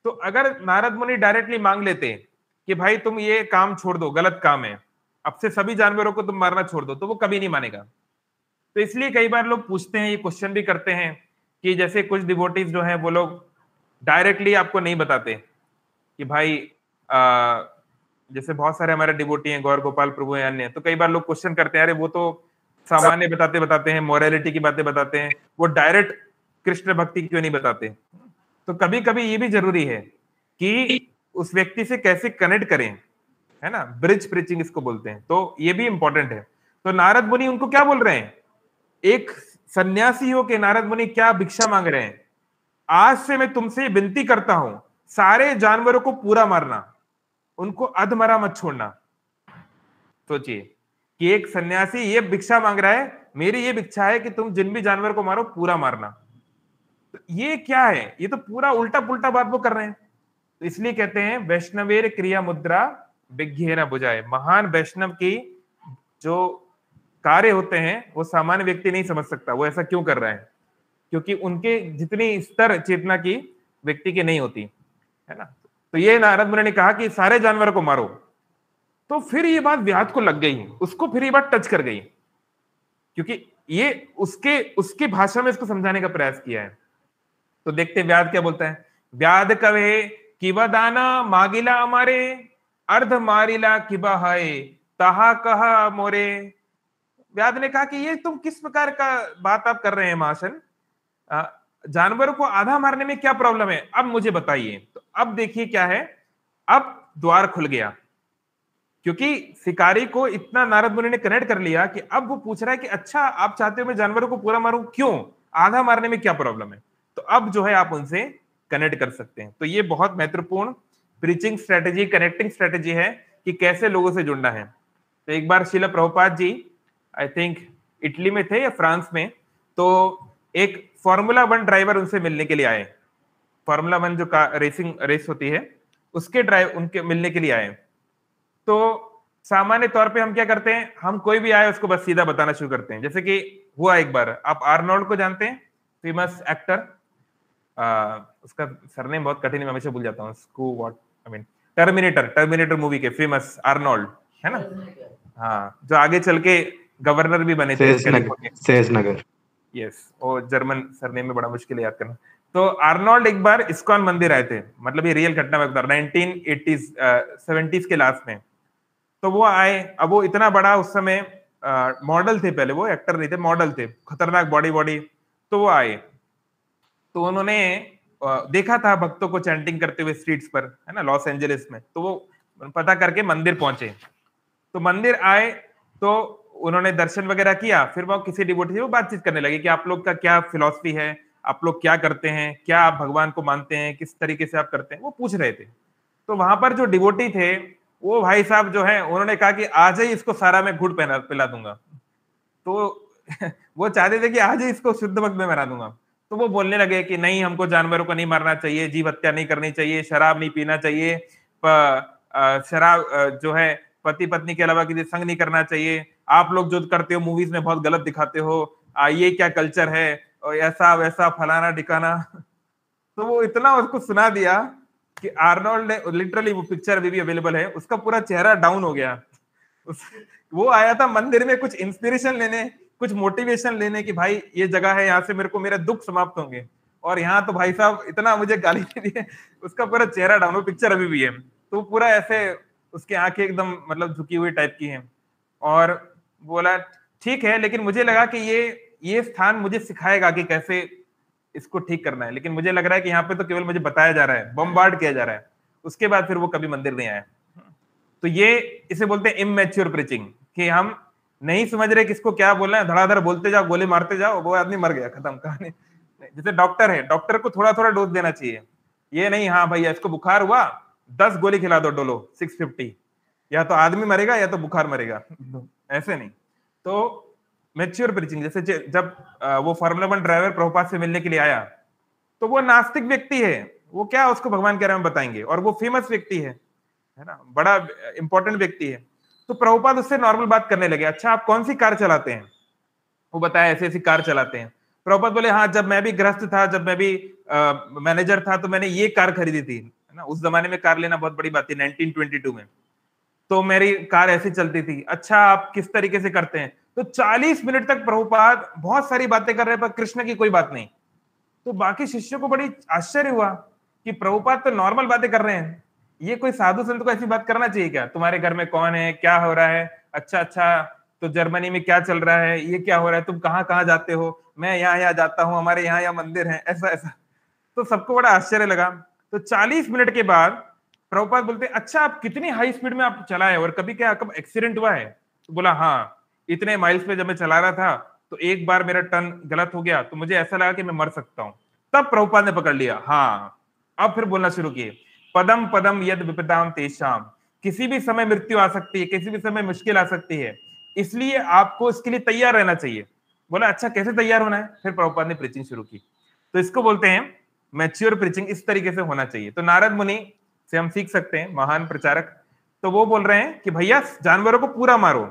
तो अगर नारद मुनि डायरेक्टली मांग लेते कि भाई तुम ये काम छोड़ दो, गलत काम है, अब से सभी जानवरों को तुम मारना छोड़ दो, तो वो कभी नहीं मानेगा। तो इसलिए कई बार लोग पूछते हैं, ये क्वेश्चन भी करते हैं कि जैसे कुछ डिवोटीज जो हैं वो लोग डायरेक्टली आपको नहीं बताते कि भाई जैसे बहुत सारे हमारे डिवोटी हैं, गौर गोपाल प्रभु हैं, अन्य, तो कई बार लोग क्वेश्चन करते हैं, अरे वो तो सामान्य बताते हैं, मोरालिटी की बातें बताते हैं, वो डायरेक्ट कृष्ण भक्ति क्यों नहीं बताते। तो कभी कभी ये भी जरूरी है कि उस व्यक्ति से कैसे कनेक्ट करें, है ना, ब्रिज प्रीचिंग इसको बोलते हैं। तो ये भी इंपॉर्टेंट है। तो नारद मुनि उनको क्या बोल रहे हैं? एक सन्यासी हो के नारद मुनि क्या भिक्षा मांग रहे हैं? आज से मैं तुमसे विनती करता हूं, सारे जानवरों को पूरा मारना, उनको अधमरा मत छोड़ना। सोचिए कि एक सन्यासी ये भिक्षा मांग रहा है, मेरी ये भिक्षा है कि तुम जिन भी जानवर को मारो पूरा मारना। तो ये क्या है? ये तो पूरा उल्टा पुल्टा बात वो कर रहे हैं। तो इसलिए कहते हैं वैष्णवेर क्रिया मुद्रा विज्ञे न बुझाए। महान वैष्णव की जो कार्य होते हैं वो सामान्य व्यक्ति नहीं समझ सकता, वो ऐसा क्यों कर रहा है, क्योंकि उनके जितनी स्तर चेतना की व्यक्ति की नहीं होती, है ना। तो ये नारद मुनि ने कहा कि सारे जानवरों को मारो। तो फिर ये बात व्याध को लग गई, उसको फिर ये बात टच कर गई, क्योंकि ये उसके उसकी भाषा में इसको समझाने का प्रयास किया है। तो देखते व्याध क्या बोलता है। व्याध कवे किबा दाना मागिला हमारे, अर्ध मारिला किबा है तहा कहा मोरे। व्याध ने कहा कि ये तुम किस प्रकार का बात आप कर रहे हैं महाशन, जानवरों को आधा मारने में क्या प्रॉब्लम है, अब मुझे बताइए। तो अब देखिए क्या है, अब द्वार खुल गया, क्योंकि शिकारी को इतना नारद मुनि ने कनेक्ट कर लिया कि अब वो पूछ रहा है कि अच्छा आप चाहते हो मैं जानवरों को पूरा मारूं, क्यों, आधा मारने में क्या प्रॉब्लम है। तो अब जो है आप उनसे कनेक्ट कर सकते हैं। तो ये बहुत महत्वपूर्ण प्रीचिंग स्ट्रेटेजी, कनेक्टिंग स्ट्रेटेजी है कि कैसे लोगों से जुड़ना है। तो एक बार Srila Prabhupada ji I think Italy में थे या फ्रांस में, तो एक फॉर्मूला 1 ड्राइवर उनसे मिलने के लिए आए। फॉर्मूला 1 जो रेसिंग रेस होती है उसके ड्राइव उनके मिलने के लिए आए। तो सामान्य तौर पे हम क्या करते हैं, हम कोई भी आए उसको बस सीधा बताना शुरू करते हैं। जैसे कि हुआ एक बार, आप आर्नोल्ड को जानते हैं, फेमस एक्टर, उसका सरनेम बहुत कठिन है, मैं हमेशा भूल जाता हूँ उसको, what I mean, terminator movie के फेमस आर्नोल्ड, है ना। हाँ, जो आगे चल के गवर्नर भी बने थे सेजनगर। यस, वो जर्मन सरनेम में बड़ा मुश्किल है याद करना। तो आर्नोल्ड एक बार इस्कॉन मंदिर आए थे, मतलब ये रियल घटना में 1980s 70s के लास्ट में। तो वो आए, अब वो इतना बड़ा उस समय मॉडल थे, पहले वो एक्टर नहीं थे, मॉडल थे, खतरनाक बॉडी बॉडी। तो वो आए, तो उन्होंने देखा था भक्तों को चैंटिंग करते हुए स्ट्रीट्स पर, है ना, लॉस एंजलिस में। तो वो पता करके मंदिर पहुंचे। तो मंदिर आए तो उन्होंने दर्शन वगैरह किया, फिर वो किसी डिवोटी से वो बातचीत करने लगे कि आप लोग का क्या फिलॉसफी है, आप लोग क्या करते हैं, क्या आप भगवान को मानते हैं, किस तरीके से आप करते हैं, वो पूछ रहे थे। तो वहां पर जो डिवोटी थे वो भाई साहब जो है, उन्होंने कहा कि आज ही इसको सारा मैं घूट पिला दूंगा। तो वो चाहते थे कि आज ही इसको शुद्ध भक्त में बना दूंगा। तो वो बोलने लगे कि नहीं, हमको जानवरों को नहीं मारना चाहिए, जीव हत्या नहीं करनी चाहिए, शराब नहीं पीना चाहिए, शराब जो है पति पत्नी के अलावा किसी संग नहीं करना चाहिए, आप लोग जो करते हो मूवीज में बहुत गलत दिखाते हो, ये क्या कल्चर है, और ऐसा वैसा फलाना ठिकाना। तो वो इतना उसको सुना दिया कि आर्नोल्ड ने लिटरली, वो पिक्चर अभी भी अवेलेबल है, उसका पूरा चेहरा डाउन हो गया। वो आया था मंदिर में कुछ इंस्पिरेशन लेने, कुछ मोटिवेशन लेने की भाई ये जगह है, यहाँ से मेरे को मेरे दुख समाप्त होंगे। और यहाँ तो भाई साहब इतना मुझे गाली दे दी है, उसका पूरा चेहरा डाउन, वो पिक्चर अभी भी है, तो पूरा ऐसे उसकी आंखें एकदम मतलब झुकी हुई टाइप की हैं। और बोला ठीक है, लेकिन मुझे लगा कि ये स्थान मुझे सिखाएगा कि कैसे इसको ठीक करना है, लेकिन मुझे लग रहा है कि यहाँ पे तो केवल मुझे बताया जा रहा है, बम्बार्ड किया जा रहा है। उसके बाद फिर वो कभी मंदिर नहीं आया। तो ये इसे बोलते हैं इमैच्योर प्रीचिंग, कि हम नहीं समझ रहे किसको क्या बोलना है, धड़ाधड़ बोलते जाओ, गोली मारते जाओ, वो आदमी मर गया, खत्म कहानी। जैसे डॉक्टर है, डॉक्टर को थोड़ा थोड़ा डोज देना चाहिए, ये नहीं हाँ भैया इसको बुखार हुआ 10 गोली खिला दो डोलो 650, या तो आदमी मरेगा या तो बुखार मरेगा, ऐसे नहीं। तो मैच्योर प्रीचिंग, जैसे जब वो फार्मूला 1 ड्राइवर प्रभुपाद से मिलने के लिए आया, तो वो नास्तिक व्यक्ति है, वो क्या उसको भगवान के बारे में बताएंगे, और वो फेमस व्यक्ति है ना, बड़ा इंपॉर्टेंट व्यक्ति है। तो प्रभुपाद उससे नॉर्मल बात करने लगे, अच्छा आप कौन सी कार चलाते हैं? वो बताया ऐसी ऐसी कार चलाते हैं। प्रभुपाद बोले हाँ, जब मैं भी गृहस्थ था, जब मैं भी मैनेजर था, तो मैंने ये कार खरीदी थी, है ना, उस जमाने में कार लेना बहुत बड़ी बात थी 1922 में, तो मेरी कार ऐसी चलती थी। अच्छा आप किस तरीके से करते हैं? तो 40 मिनट तक प्रभुपाद बहुत सारी बातें कर रहे हैं, पर कृष्ण की कोई बात नहीं। तो बाकी शिष्यों को बड़ी आश्चर्य हुआ कि प्रभुपाद तो नॉर्मल बातें कर रहे हैं, ये कोई साधु संत को ऐसी बात करना चाहिए क्या? तुम्हारे घर में कौन है, क्या हो रहा है, अच्छा अच्छा, तो जर्मनी में क्या चल रहा है, ये क्या हो रहा है, तुम कहाँ कहाँ जाते हो, मैं यहाँ यहाँ जाता हूँ, हमारे यहाँ यहाँ मंदिर है, ऐसा ऐसा। तो सबको बड़ा आश्चर्य लगा। तो 40 मिनट के बाद प्रभुपाद बोलते अच्छा आप कितनी हाई स्पीड में आप चलाए, और कभी क्या कब एक्सीडेंट हुआ है? तो बोला हाँ, इतने माइल्स पे जब मैं चला रहा था, तो एक बार मेरा टर्न गलत हो गया, तो मुझे ऐसा लगा कि मैं मर सकता हूं। तब प्रभुपाद ने पकड़ लिया, हाँ अब फिर बोलना शुरू किए, पदम पदम यद विपदाम तेषाम, किसी भी समय मृत्यु आ सकती है, किसी भी समय मुश्किल आ सकती है, इसलिए आपको इसके लिए तैयार रहना चाहिए। बोला अच्छा कैसे तैयार होना है? फिर प्रभुपाद ने प्रीचिंग शुरू की। तो इसको बोलते हैं मैच्योर प्रीचिंग, इस तरीके से होना चाहिए। तो नारद मुनि से हम सीख सकते हैं, महान प्रचारक। तो वो बोल रहे हैं कि भैया जानवरों को पूरा मारो,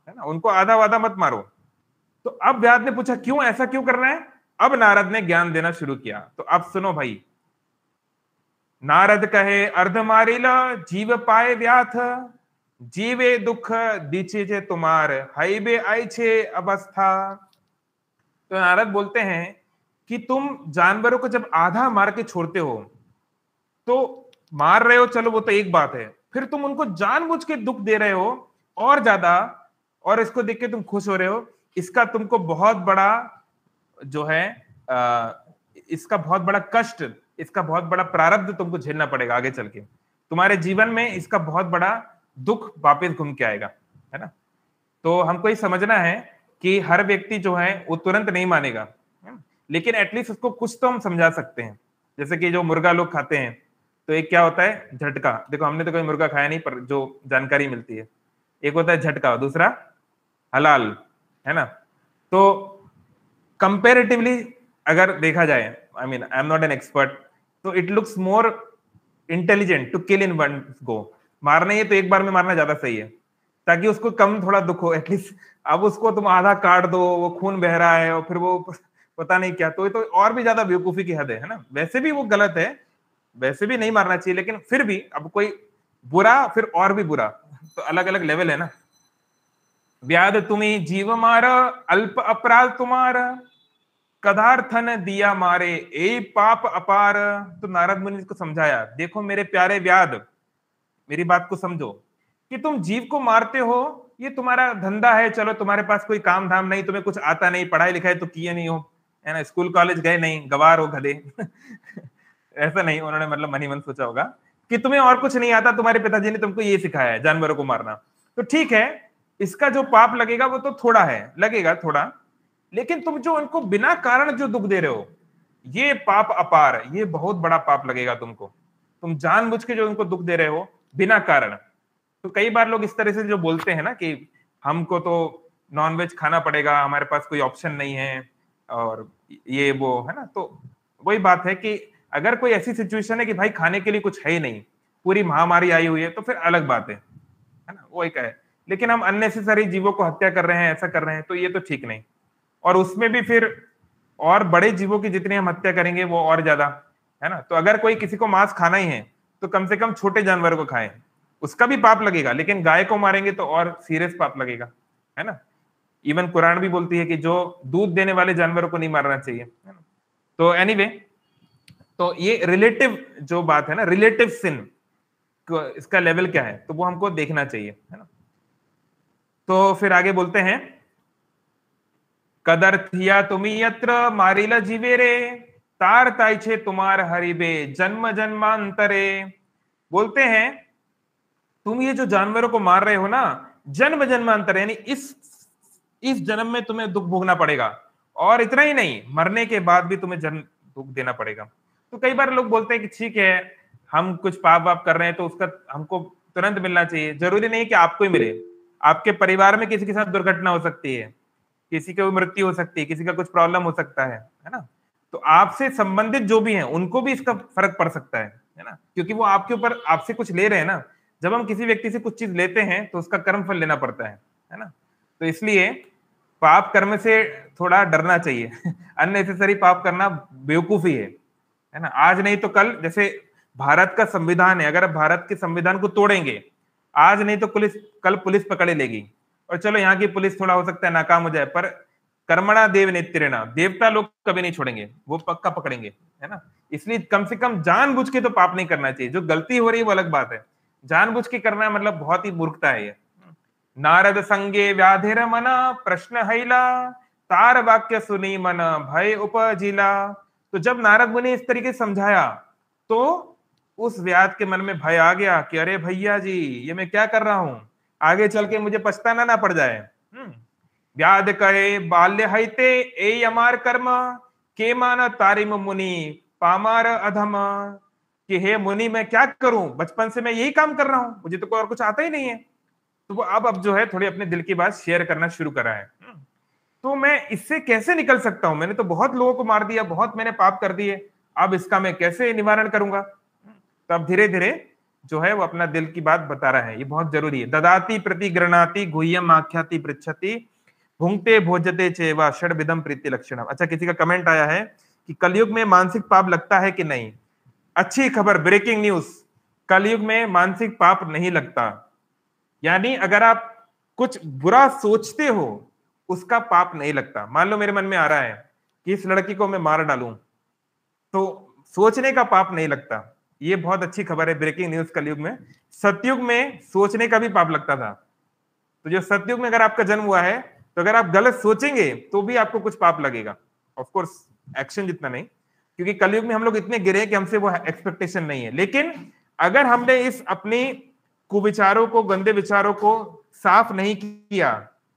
है ना, उनको आधा वाधा मत मारो। तो अब व्यास ने पूछा क्यों, ऐसा क्यों करना है? अब नारद ने ज्ञान देना शुरू किया। तो अब सुनो भाई, नारद कहे अर्ध मारिला जीव पाए व्याथ, जीवे दुख दीचे जे तुम्हार, हाईबे आई छे अवस्था। तो नारद बोलते हैं कि तुम जानवरों को जब आधा मार के छोड़ते हो, तो मार रहे हो चलो वो तो एक बात है, फिर तुम उनको जानबूझ के दुख दे रहे हो और ज्यादा, और इसको देख के तुम खुश हो रहे हो, इसका तुमको बहुत बड़ा जो है इसका बहुत बड़ा कष्ट, इसका बहुत बड़ा प्रारब्ध तुमको झेलना पड़ेगा आगे चल के, तुम्हारे जीवन में इसका बहुत बड़ा दुख वापस घूम के आएगा, है ना। तो हमको ये समझना है कि हर व्यक्ति जो है वो तुरंत नहीं मानेगा, है ना? लेकिन एटलीस्ट उसको कुछ तो हम समझा सकते हैं। जैसे कि जो मुर्गा लोग खाते हैं, तो एक क्या होता है झटका, देखो हमने तो कोई मुर्गा खाया नहीं, पर जो जानकारी मिलती है, एक होता है झटका, दूसरा हलाल, है ना। तो कंपेरेटिवली अगर देखा जाए, I mean I am not an expert, तो it looks more intelligent to kill in one go. मारना है तो एक बार में मारना ज्यादा सही है, ताकि उसको कम थोड़ा दुख हो एटलीस्ट। अब उसको तुम आधा काट दो, वो खून बह रहा है और फिर वो पता नहीं क्या, तो ये तो और भी ज्यादा बेवकूफी की हद है ना। वैसे भी वो गलत है, वैसे भी नहीं मारना चाहिए, लेकिन फिर भी अब कोई बुरा फिर और भी बुरा, तो अलग अलग लेवल है ना। व्याध तुम्हें जीव मारा, अल्प अपराध तुम्हारा, कदार्थन दिया मारे ए पाप अपार। तो नारद मुनि को समझाया, देखो मेरे प्यारे व्याध, मेरी बात को समझो कि तुम जीव को मारते हो, ये तुम्हारा धंधा है, चलो तुम्हारे पास कोई काम धाम नहीं, तुम्हें कुछ आता नहीं, पढ़ाई लिखाई तो किए नहीं हो, है ना, स्कूल कॉलेज गए नहीं, गवार हो गधे ऐसा नहीं, उन्होंने मतलब मन ही मन सोचा होगा कि तुम्हें और कुछ नहीं आता, तुम्हारे पिताजी ने तुमको ये सिखाया है जानवरों को मारना, तो ठीक है, इसका जो पाप लगेगा वो तो थोड़ा है, लगेगा थोड़ा, लेकिन तुम जो उनको बिना कारण जो दुख दे रहे हो, ये पाप अपार, ये बहुत बड़ा पाप लगेगा तुमको। तुम जानबूझ के जो उनको दुख दे रहे हो बिना कारण। तो कई बार लोग इस तरह से जो बोलते हैं ना कि हमको तो नॉनवेज खाना पड़ेगा, हमारे पास कोई ऑप्शन नहीं है, और ये वो, है ना। तो वही बात है कि अगर कोई ऐसी सिचुएशन है कि भाई खाने के लिए कुछ है ही नहीं, पूरी महामारी आई हुई है, तो फिर अलग बात है ना, वो एक है। लेकिन हम अननेसेसरी जीवों को हत्या कर रहे हैं, ऐसा कर रहे हैं, तो ये तो ठीक नहीं। और उसमें भी फिर और बड़े जीवों की जितनी हम हत्या करेंगे वो और ज्यादा, है ना। तो अगर कोई किसी को मांस खाना ही है, तो कम से कम छोटे जानवरों को खाएं, उसका भी पाप लगेगा, लेकिन गाय को मारेंगे तो और सीरियस पाप लगेगा, है ना। इवन कुरान भी बोलती है कि जो दूध देने वाले जानवरों को नहीं मारना चाहिए, है ना। तो एनीवे, तो ये रिलेटिव जो बात है ना, रिलेटिव सिन, इसका लेवल क्या है, तो वो हमको देखना चाहिए, है ना। तो फिर आगे बोलते हैं, कदर थिया तुम्ही यत्र मारिला जीवे रे, तार ताइछे तुम्हार हरिबे जन्म जन्मांतरे। बोलते हैं तुम ये जो जानवरों को मार रहे हो ना, जन्म जन्मांतर, यानी इस जन्म में तुम्हें दुख भोगना पड़ेगा, और इतना ही नहीं, मरने के बाद भी तुम्हें जन्म दुख देना पड़ेगा। तो कई बार लोग बोलते हैं कि ठीक है, हम कुछ पाप वाप कर रहे हैं तो उसका हमको तुरंत मिलना चाहिए। जरूरी नहीं कि आपको ही मिले, आपके परिवार में किसी के साथ दुर्घटना हो सकती है, किसी की मृत्यु हो सकती है, किसी का कुछ प्रॉब्लम हो सकता है ना। तो आपसे संबंधित जो भी हैं उनको भी इसका फर्क पड़ सकता है ना, क्योंकि वो आपके ऊपर आपसे कुछ ले रहे हैं ना। जब हम किसी व्यक्ति से कुछ चीज लेते हैं तो उसका कर्म फल लेना पड़ता है ना। तो इसलिए पाप कर्म से थोड़ा डरना चाहिए अननेसेसरी पाप करना बेवकूफी है ना। आज नहीं तो कल, जैसे भारत का संविधान है, अगर भारत के संविधान को तोड़ेंगे, आज नहीं तो कल पुलिस पकड़े लेगी। और चलो यहाँ की पुलिस थोड़ा हो सकता है नाकाम हो जाए, पर कर्मणा देव नेत्रेणा, देवता लोग कभी नहीं छोड़ेंगे, वो पक्का पकड़ेंगे, है ना। इसलिए कम से कम जानबूझ के तो पाप नहीं करना चाहिए। जो गलती हो रही है वो अलग बात है, जानबूझ के करना है मतलब बहुत ही मूर्खता है ये। नारद संगे व्याधिर मना प्रश्न हैला, तार वाक्य सुनी मन भय उपजिला। तो जब नारद मुनि इस तरीके से समझाया तो उस व्याध के मन में भय आ गया कि अरे भैया जी, ये मैं क्या कर रहा हूं, आगे चल के मुझे पछताना ना पड़ जाए। व्याध कहे बाल्य हईते ए अमार कर्म, के मान तारिम मुनि पामार अधम। कि हे मुनि, मैं क्या करूं, बचपन से मैं यही काम कर रहा हूं, मुझे तो कोई और कुछ आता ही नहीं है। तो वो अब जो है थोड़ी अपने दिल की बात शेयर करना शुरू करा है। तो मैं इससे कैसे निकल सकता हूं, मैंने तो बहुत लोगों को मार दिया, बहुत मैंने पाप कर दिए, अब इसका मैं कैसे निवारण करूंगा। तो अब धीरे धीरे जो है वो अपना दिल की बात बता रहा है, ये बहुत जरूरी है। ददाती प्रति गृणाति गुह्यम आख्याति पृच्छति, भुंगते भोजते चेवा षड्विधम प्रीति लक्षणम। अच्छा, किसी का कमेंट आया है कि कलयुग में मानसिक पाप लगता है कि नहीं। अच्छी खबर, ब्रेकिंग न्यूज, कलयुग में मानसिक पाप नहीं लगता। यानी अगर आप कुछ बुरा सोचते हो उसका पाप नहीं लगता। मान लो मेरे मन में आ रहा है कि इस लड़की को मैं मार डालूं, तो सोचने का पाप नहीं लगता। ये बहुत अच्छी खबर है, ब्रेकिंग न्यूज कलयुग में। सतयुग में सोचने का भी पाप लगता था। तो जो सतयुग में अगर आपका जन्म हुआ है, तो अगर आप गलत सोचेंगे तो भी आपको कुछ पाप लगेगा। ऑफ कोर्स एक्शन जितना नहीं, क्योंकि कलयुग में हम लोग इतने गिरे कि हमसे वो एक्सपेक्टेशन नहीं है। लेकिन अगर हमने इस अपनी कुविचारों को, गंदे विचारों को साफ नहीं किया,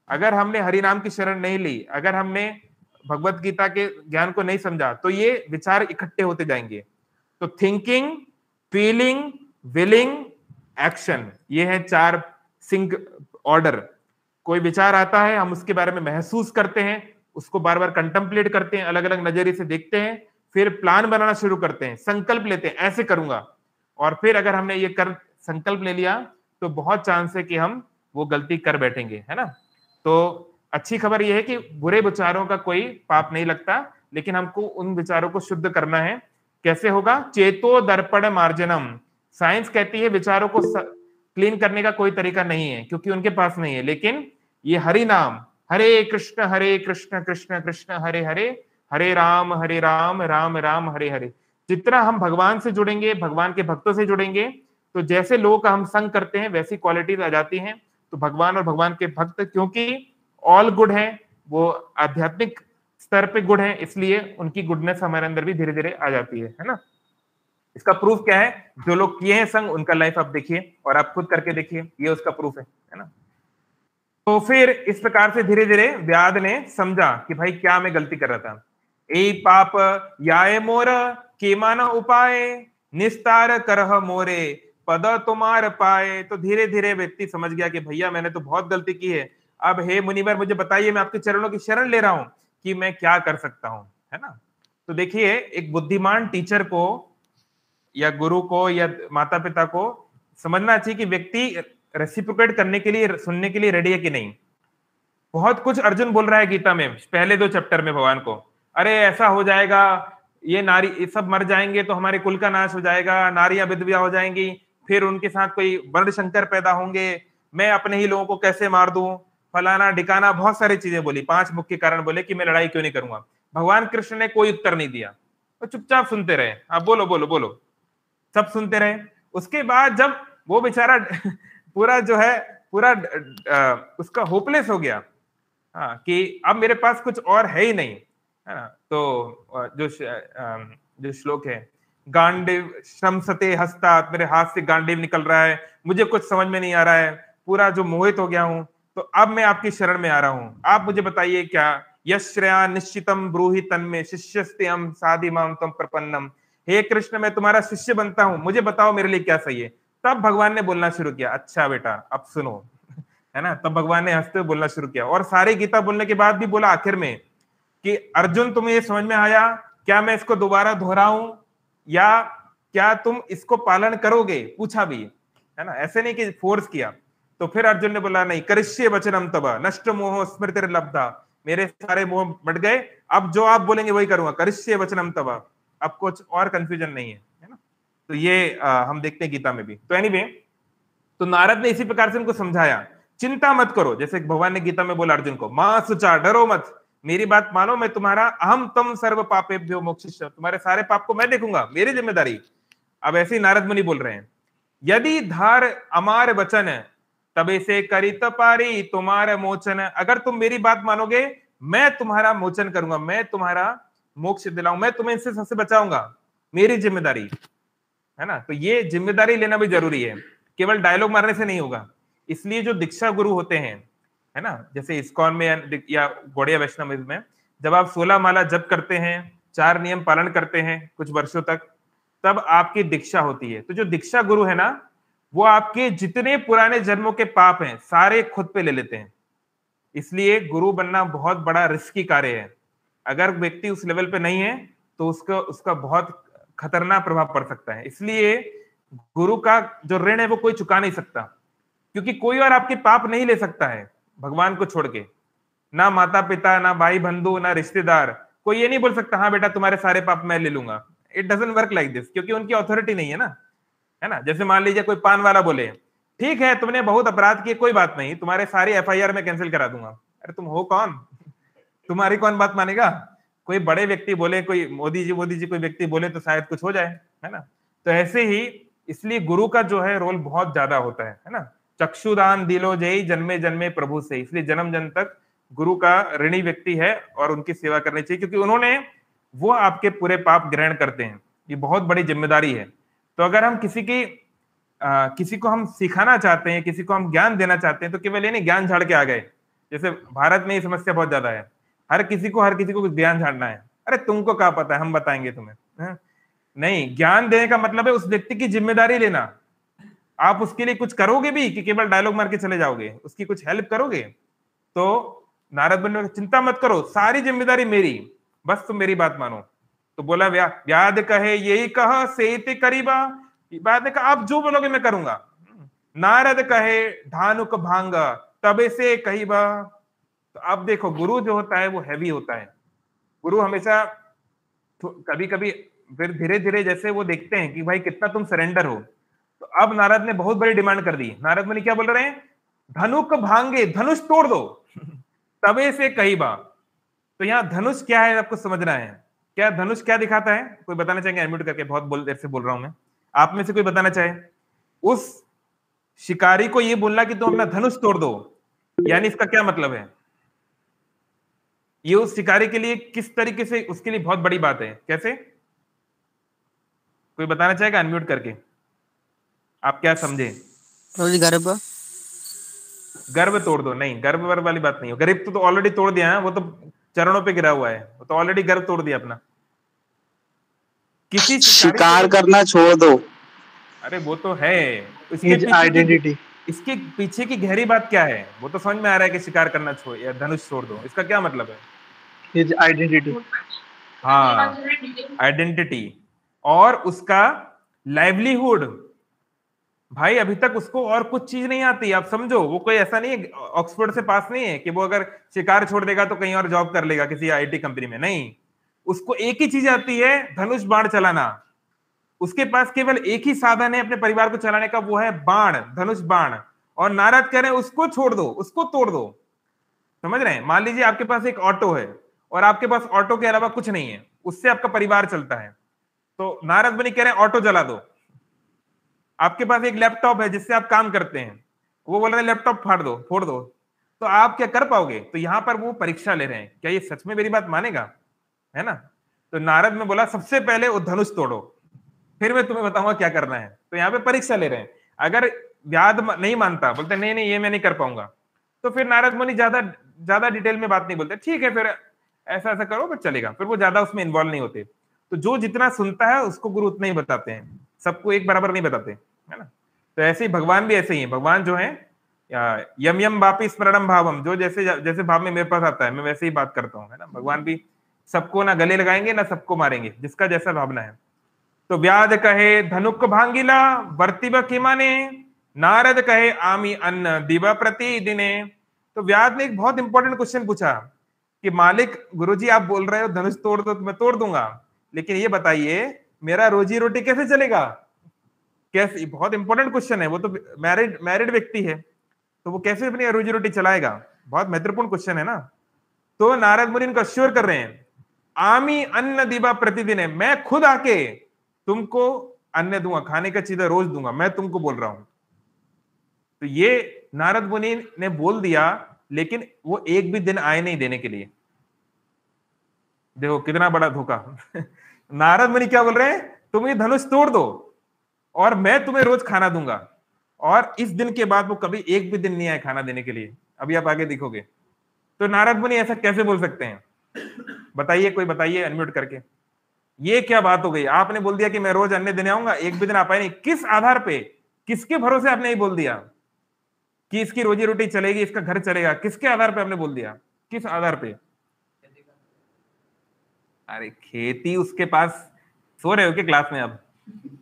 अगर हमने हरि नाम की शरण नहीं ली, अगर हमने भगवत गीता के ज्ञान को नहीं समझा, तो ये विचार इकट्ठे होते जाएंगे। तो थिंकिंग, फीलिंग, विलिंग, एक्शन, ये है 4 सिंक ऑर्डर। कोई विचार आता है, हम उसके बारे में महसूस करते हैं, उसको बार बार कंटेम्पलेट करते हैं, अलग अलग नजरिए से देखते हैं, फिर प्लान बनाना शुरू करते हैं, संकल्प लेते हैं ऐसे करूंगा, और फिर अगर हमने ये कर संकल्प ले लिया तो बहुत चांस है कि हम वो गलती कर बैठेंगे, है ना। तो अच्छी खबर यह है कि बुरे विचारों का कोई पाप नहीं लगता, लेकिन हमको उन विचारों को शुद्ध करना है। कैसे होगा? चेतो दर्पण मार्जनम। साइंस कहती है विचारों को क्लीन करने का कोई तरीका नहीं है, क्योंकि उनके पास नहीं है। लेकिन ये हरि नाम, हरे कृष्ण कृष्ण कृष्ण हरे हरे, हरे राम राम राम हरे हरे, जितना हम भगवान से जुड़ेंगे, भगवान के भक्तों से जुड़ेंगे, तो जैसे लोगों का हम संग करते हैं वैसी क्वालिटीज आ जाती हैं। तो भगवान और भगवान के भक्त, क्योंकि ऑल गुड है, वो आध्यात्मिक स्तर पे गुड है, इसलिए उनकी गुडनेस हमारे अंदर भी धीरे धीरे आ जाती है ना। इसका प्रूफ क्या है? जो लोग किए हैं संग, उनका लाइफ आप देखिए और आप खुद करके देखिए, ये उसका प्रूफ है ना। तो फिर इस प्रकार से धीरे धीरे व्याध ने समझा कि भाई क्या मैं गलती कर रहा था। ए पाप याए मोर केमाना उपाय, निस्तार करह मोरे पद तुम्हार पाए। तो धीरे धीरे व्यक्ति समझ गया कि भैया मैंने तो बहुत गलती की है, अब हे मुनिवर मुझे बताइए, मैं आपके चरणों की शरण ले रहा हूं कि मैं क्या कर सकता हूं, है ना। तो देखिए, एक बुद्धिमान टीचर को या गुरु को या माता पिता को समझना चाहिए कि व्यक्ति रेसिप्रोकेट करने के लिए, सुनने के लिए रेडी है कि नहीं। बहुत कुछ अर्जुन बोल रहा है गीता में पहले 2 चैप्टर में भगवान को, अरे ऐसा हो जाएगा, ये नारी, ये सब मर जाएंगे तो हमारे कुल का नाश हो जाएगा, नारियां विधवा हो जाएंगी, फिर उनके साथ कोई वर्ण शंकर पैदा होंगे, मैं अपने ही लोगों को कैसे मार दूं, फलाना ढिकाना, बहुत सारी चीजें बोली। 5 मुख्य कारण बोले कि मैं लड़ाई क्यों नहीं करूंगा। भगवान कृष्ण ने कोई उत्तर नहीं दिया, और चुपचाप सुनते रहे। आप बोलो बोलो बोलो, सब सुनते रहे। उसके बाद जब वो बेचारा पूरा जो है पूरा उसका होपलेस हो गया, हाँ, कि अब मेरे पास कुछ और है ही नहीं, है ना, तो जो श्लोक है, गांडीव श्रमसते हस्तात, मेरे हाथ से गांडीव निकल रहा है, मुझे कुछ समझ में नहीं आ रहा है, पूरा जो मोहित हो गया हूं, तो अब मैं आपकी शरण में आ रहा हूं, आप मुझे बताइए क्या। यश्रया निश्चितम ब्रूहि तन्मे शिष्यस्तेयम साधिमाम तम प्रपन्नम। हे कृष्ण, मैं तुम्हारा शिष्य बनता हूं, मुझे बताओ मेरे लिए क्या सही है। तब भगवान ने बोलना शुरू किया, अच्छा बेटा अब सुनो, है ना। तब भगवान ने हंसते हुए बोलना शुरू किया, और सारी गीता बोलने के बाद भी बोला आखिर में कि अर्जुन, तुम्हें ये समझ में आया, क्या मैं इसको दोबारा दोहराऊं या क्या तुम इसको पालन करोगे, पूछा भी, है ना, ऐसे नहीं कि फोर्स किया। तो फिर अर्जुन ने बोला, नहीं, करिष्ये वचनम तब नष्ट मोह स्मृतिर्लब्धा, मेरे सारे मोह मिट गए, अब जो आप बोलेंगे वही करूंगा, करिष्ये वचनम तब। अब कुछ और कंफ्यूजन नहीं है ना। तो ये हम देखते हैं गीता में भी। तो एनीवे, तो नारद ने इसी प्रकार से उनको समझाया, चिंता मत करो, जैसे भगवान ने गीता में बोला अर्जुन को, मां सुचा, डरो मत, मेरी बात मानो, मैं तुम्हारा अहम तम सर्व पापेभ्यो मोक्षिष्य, तुम्हारे सारे पाप को मैं देखूंगा, मेरी जिम्मेदारी। अब ऐसे ही नारद मुनि बोल रहे हैं, यदि धार अमार वचन तबे से करित पारी तुम्हारे मोचन, अगर तुम मेरी बात मानोगे मैं तुम्हारा मोचन करूंगा, मैं तुम्हारा मोक्ष दिलाऊं, मैं तुम्हें इससे सबसे बचाऊंगा, मेरी जिम्मेदारी, है ना। तो ये जिम्मेदारी लेना भी जरूरी है, केवल डायलॉग मारने से नहीं होगा। इसलिए जो दीक्षा गुरु होते हैं, है ना, जैसे इस्कॉन में या गौड़िया वैष्णव में, जब आप 16 माला जप करते हैं, 4 नियम पालन करते हैं कुछ वर्षों तक, तब आपकी दीक्षा होती है। तो जो दीक्षा गुरु है ना, वो आपके जितने पुराने जन्मों के पाप हैं सारे खुद पे ले लेते हैं। इसलिए गुरु बनना बहुत बड़ा रिस्की कार्य है। अगर व्यक्ति उस लेवल पे नहीं है तो उसका बहुत खतरनाक प्रभाव पड़ सकता है। इसलिए गुरु का जो ऋण है वो कोई चुका नहीं सकता, क्योंकि कोई और आपके पाप नहीं ले सकता है भगवान को छोड़ के। ना माता पिता, ना भाई बंधु, ना रिश्तेदार, कोई ये नहीं बोल सकता हाँ बेटा तुम्हारे सारे पाप मैं ले लूंगा। It doesn't work like this, क्योंकि उनकी अथॉरिटी नहीं है ना, है ना। जैसे मान लीजिए कोई पान वाला बोले, ठीक है तुमने बहुत अपराध किए, कोई बात नहीं, तुम्हारे सारी एफआईआर में कैंसिल करा दूंगा। अरे तुम हो कौन, तुम्हारी कौन बात मानेगा। कोई बड़े व्यक्ति बोले, कोई मोदी जी कोई व्यक्ति बोले तो शायद कुछ हो जाए, है ना। तो ऐसे ही इसलिए गुरु का जो है रोल बहुत ज्यादा होता है ना। चक्षुदान दिलो जय जन्मे जन्मे प्रभु से, इसलिए जन्म जन्म तक गुरु का ऋणी व्यक्ति है और उनकी सेवा करनी चाहिए, क्योंकि उन्होंने वो आपके पूरे पाप ग्रहण करते हैं। ये बहुत बड़ी जिम्मेदारी है। तो अगर हम किसी को हम सिखाना चाहते हैं, किसी को हम ज्ञान देना चाहते हैं, तो केवल ये नहीं ज्ञान झाड़ के आ गए। जैसे भारत में ये समस्या बहुत ज्यादा है, हर किसी को ज्ञान झाड़ना है। अरे तुमको क्या पता है, हम बताएंगे तुम्हें, है? नहीं, ज्ञान देने का मतलब है उस व्यक्ति की जिम्मेदारी लेना। आप उसके लिए कुछ करोगे भी कि केवल डायलॉग मार के चले जाओगे, उसकी कुछ हेल्प करोगे। तो नारद मुनि ने चिंता मत करो, सारी जिम्मेदारी मेरी, बस तुम मेरी बात मानो। तो बोला व्याध कहे यही कह सेते करीबा, बात ने कहा आप जो बोलोगे मैं करूंगा। नारद कहे धानुक भांग तबे से कही बा। तो अब देखो गुरु जो होता है वो हैवी होता है। गुरु हमेशा कभी कभी फिर धीरे धीरे जैसे वो देखते हैं कि भाई कितना तुम सरेंडर हो, तो अब नारद ने बहुत बड़ी डिमांड कर दी। नारद मुनि क्या बोल रहे हैं, धनुक भांगे, धनुष तोड़ दो तबे से कही बा। तो यहाँ धनुष क्या है आपको समझना है। क्या धनुष क्या दिखाता है, कोई बताना चाहेंगे अनम्यूट करके, बहुत देर से बोल रहा हूं मैं, आप में से कोई बताना चाहे। उस शिकारी को ये बोलना कि तुम अपना धनुष तोड़ दो, यानी इसका क्या मतलब है। ये उस शिकारी के लिए किस तरीके से, उसके लिए बहुत बड़ी बात है। कैसे, कोई बताना चाहेगा अनम्यूट करके, आप क्या समझे। गर्भ तोड़ दो, नहीं गर्भ वर्भ वाली बात नहीं हो, गर्भ तो ऑलरेडी तोड़ दिया है, वो तो चरणों पे गिरा हुआ है, वो तो ऑलरेडी गर्भ तोड़ दिया अपना। किसी शिकार करना छोड़ दो। अरे वो तो है, इसके पीछे की गहरी बात क्या है वो तो समझ में आ रहा है कि शिकार करना छोड़ या धनुष छोड़ दो, इसका क्या मतलब है। हिज आइडेंटिटी, हाँ आइडेंटिटी और उसका लाइवलीहुड। भाई अभी तक उसको और कुछ चीज नहीं आती, आप समझो। वो कोई ऐसा नहीं है, ऑक्सफोर्ड से पास नहीं है कि वो अगर शिकार छोड़ देगा तो कहीं और जॉब कर लेगा किसी आईटी कंपनी में, नहीं। उसको एक ही चीज आती है, धनुष बाण चलाना। उसके पास केवल एक ही साधन है अपने परिवार को चलाने का, वो है बाण, धनुष बाण। और नारद कह रहे हैं उसको छोड़ दो, उसको तोड़ दो। समझ रहे हैं। मान लीजिए आपके पास एक ऑटो है और आपके पास ऑटो के अलावा कुछ नहीं है, उससे आपका परिवार चलता है। तो नारद मुनि कह रहे हैं ऑटो जला दो। आपके पास एक लैपटॉप है जिससे आप काम करते हैं, वो बोल रहे हैं लैपटॉप फाड़ दो, फोड़ दो, तो आप क्या कर पाओगे? तो यहाँ पर वो परीक्षा ले रहे हैं, क्या ये सच में मेरी बात मानेगा, है ना? तो नारद में बोला सबसे पहले वो धनुष तोड़ो, फिर मैं तुम्हें बताऊंगा क्या करना है। तो यहाँ पे परीक्षा ले रहे हैं। अगर व्याध नहीं मानता, बोलते नहीं नहीं ये मैं नहीं कर पाऊंगा, तो फिर नारद मुनि ज्यादा ज्यादा डिटेल में बात नहीं बोलते, ठीक है फिर ऐसा ऐसा करो, फिर चलेगा, फिर वो ज्यादा उसमें इन्वॉल्व नहीं होते। तो जो जितना सुनता है उसको गुरु उतना ही बताते हैं, सबको एक बराबर नहीं बताते, है ना? तो ऐसे ही भगवान भी ऐसे ही है। भगवान जो है यम यम वापी स्मरणम भावम, जो जैसे जैसे भाव में मेरे पास आता है मैं वैसे ही बात करता हूँ, है ना? भगवान भी सबको ना गले लगाएंगे ना सबको मारेंगे, जिसका जैसा भावना है। तो व्याध कहे धनुक भांगिला वर्तिब किमाने, नारद कहे आमी अन्न दिवा प्रति दिने। तो व्याध ने एक बहुत इंपॉर्टेंट क्वेश्चन पूछा कि मालिक गुरुजी आप बोल रहे हो धनुष तोड़ दो तो मैं तोड़ दूंगा, लेकिन ये बताइए मेरा रोजी रोटी कैसे चलेगा? कैसे? बहुत इंपॉर्टेंट क्वेश्चन है, वो तो मैरिड व्यक्ति है, तो वो कैसे अपनी रोजी रोटी चलाएगा? बहुत महत्वपूर्ण क्वेश्चन है ना। तो नारद मुनि इनको अश्योर कर रहे हैं, आमी अन्न दिवा प्रतिदिन है, मैं खुद आके तुमको अन्न दूंगा, खाने का चीज रोज दूंगा, मैं तुमको बोल रहा हूं। तो ये नारद मुनि ने बोल दिया, लेकिन वो एक भी दिन आए नहीं देने के लिए। देखो कितना बड़ा धोखा। नारद मुनि क्या बोल रहे हैं, तुम ये धनुष तोड़ दो और मैं तुम्हें रोज खाना दूंगा, और इस दिन के बाद वो कभी एक भी दिन नहीं आए खाना देने के लिए। अभी आप आगे देखोगे। तो नारद मुनि ऐसा कैसे बोल सकते हैं? बताइए, कोई बताइए अनम्यूट करके, ये क्या बात हो गई? आपने बोल दिया कि मैं रोज अन्न देने आऊंगा, एक भी दिन आ पाए नहीं। किस आधार पे, किसके भरोसे आपने ये बोल दिया कि इसकी रोजी रोटी चलेगी, इसका घर चलेगा? किसके आधार पे आपने बोल दिया? किस आधार पे? अरे खेती उसके पास, सो रहे हो क्या क्लास में? अब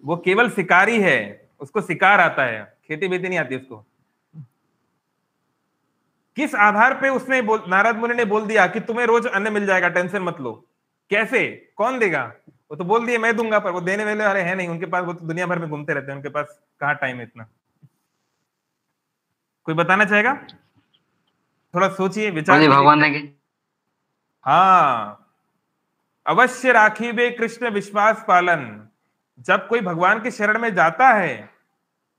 वो केवल शिकारी है, उसको शिकार आता है, खेती बेती नहीं आती उसको। किस आधार पे उसने नारद मुनि ने बोल दिया कि तुम्हें रोज अन्न मिल जाएगा, टेंशन मत लो? कैसे? कौन देगा? वो तो बोल दिए मैं दूंगा, पर वो देने वाले वाले हैं नहीं उनके पास, वो तो दुनिया भर में घूमते रहते हैं, उनके पास कहाँ टाइम है इतना। कोई बताना चाहेगा? थोड़ा सोचिए, विचार कीजिए। भगवान ने हाँ, अवश्य राखी कृष्ण विश्वास पालन। जब कोई भगवान के शरण में जाता है,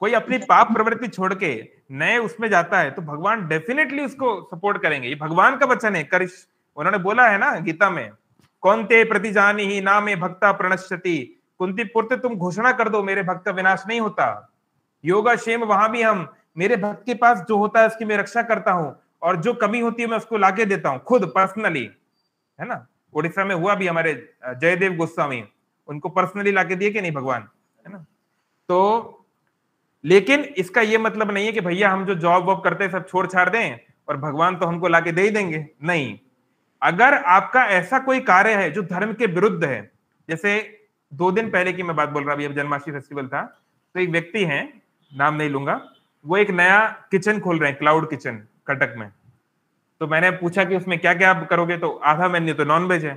कोई अपनी पाप प्रवृत्ति छोड़ के नए उसमें जाता है, तो भगवान डेफिनेटली उसको सपोर्ट करेंगे। ये भगवान का वचन है, करिश, उन्होंने बोला है ना गीता में, कौनते प्रतिजानी ही नामे भक्ता प्रणश्यति। कुंती पुत्र तुम घोषणा कर दो मेरे भक्त का विनाश नहीं होता। योगा क्षेम, वहां भी हम, मेरे भक्त के पास जो होता है उसकी मैं रक्षा करता हूं, और जो कमी होती है मैं उसको लाके देता हूं खुद पर्सनली, है ना? उड़ीसा में हुआ भी, हमारे जयदेव गोस्वामी, उनको पर्सनली लाके दिए कि नहीं भगवान, है ना? तो लेकिन इसका ये मतलब नहीं है कि भैया हम जो जॉब वॉब करते हैं सब छोड़ छाड़ दें और भगवान तो हमको लाके दे ही देंगे, नहीं। अगर आपका ऐसा कोई कार्य है जो धर्म के विरुद्ध है, जैसे 2 दिन पहले की मैं बात बोल रहा हूं, अभी जन्माष्टमी फेस्टिवल था, तो एक व्यक्ति है, नाम नहीं लूंगा, वो एक नया किचन खोल रहे हैं, क्लाउड किचन, कटक में। तो मैंने पूछा कि उसमें क्या क्या आप करोगे, तो आधा मेन्यू तो नॉन वेज है।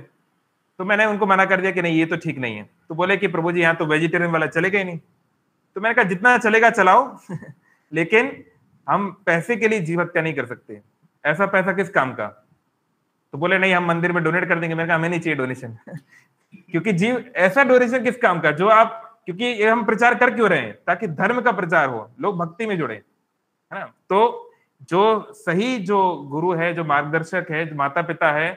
तो मैंने उनको मना कर दिया कि नहीं ये तो ठीक नहीं है। तो बोले कि प्रभु जी यहाँ तो वेजिटेरियन वाला चलेगा ही नहीं। तो मैंने कहा जितना चलेगा चलाओ, लेकिन हम पैसे के लिए जीव हत्या नहीं कर सकते, ऐसा पैसा किस काम का? तो बोले नहीं हम मंदिर में डोनेट कर देंगे। मैंने कहा हमें नहीं चाहिए डोनेशन। क्योंकि जीव, ऐसा डोनेशन किस काम का जो आप, क्योंकि ये हम प्रचार कर क्यों रहे हैं? ताकि धर्म का प्रचार हो, लोग भक्ति में जुड़े, है ना? तो जो सही, जो गुरु है, जो मार्गदर्शक है, जो माता पिता है,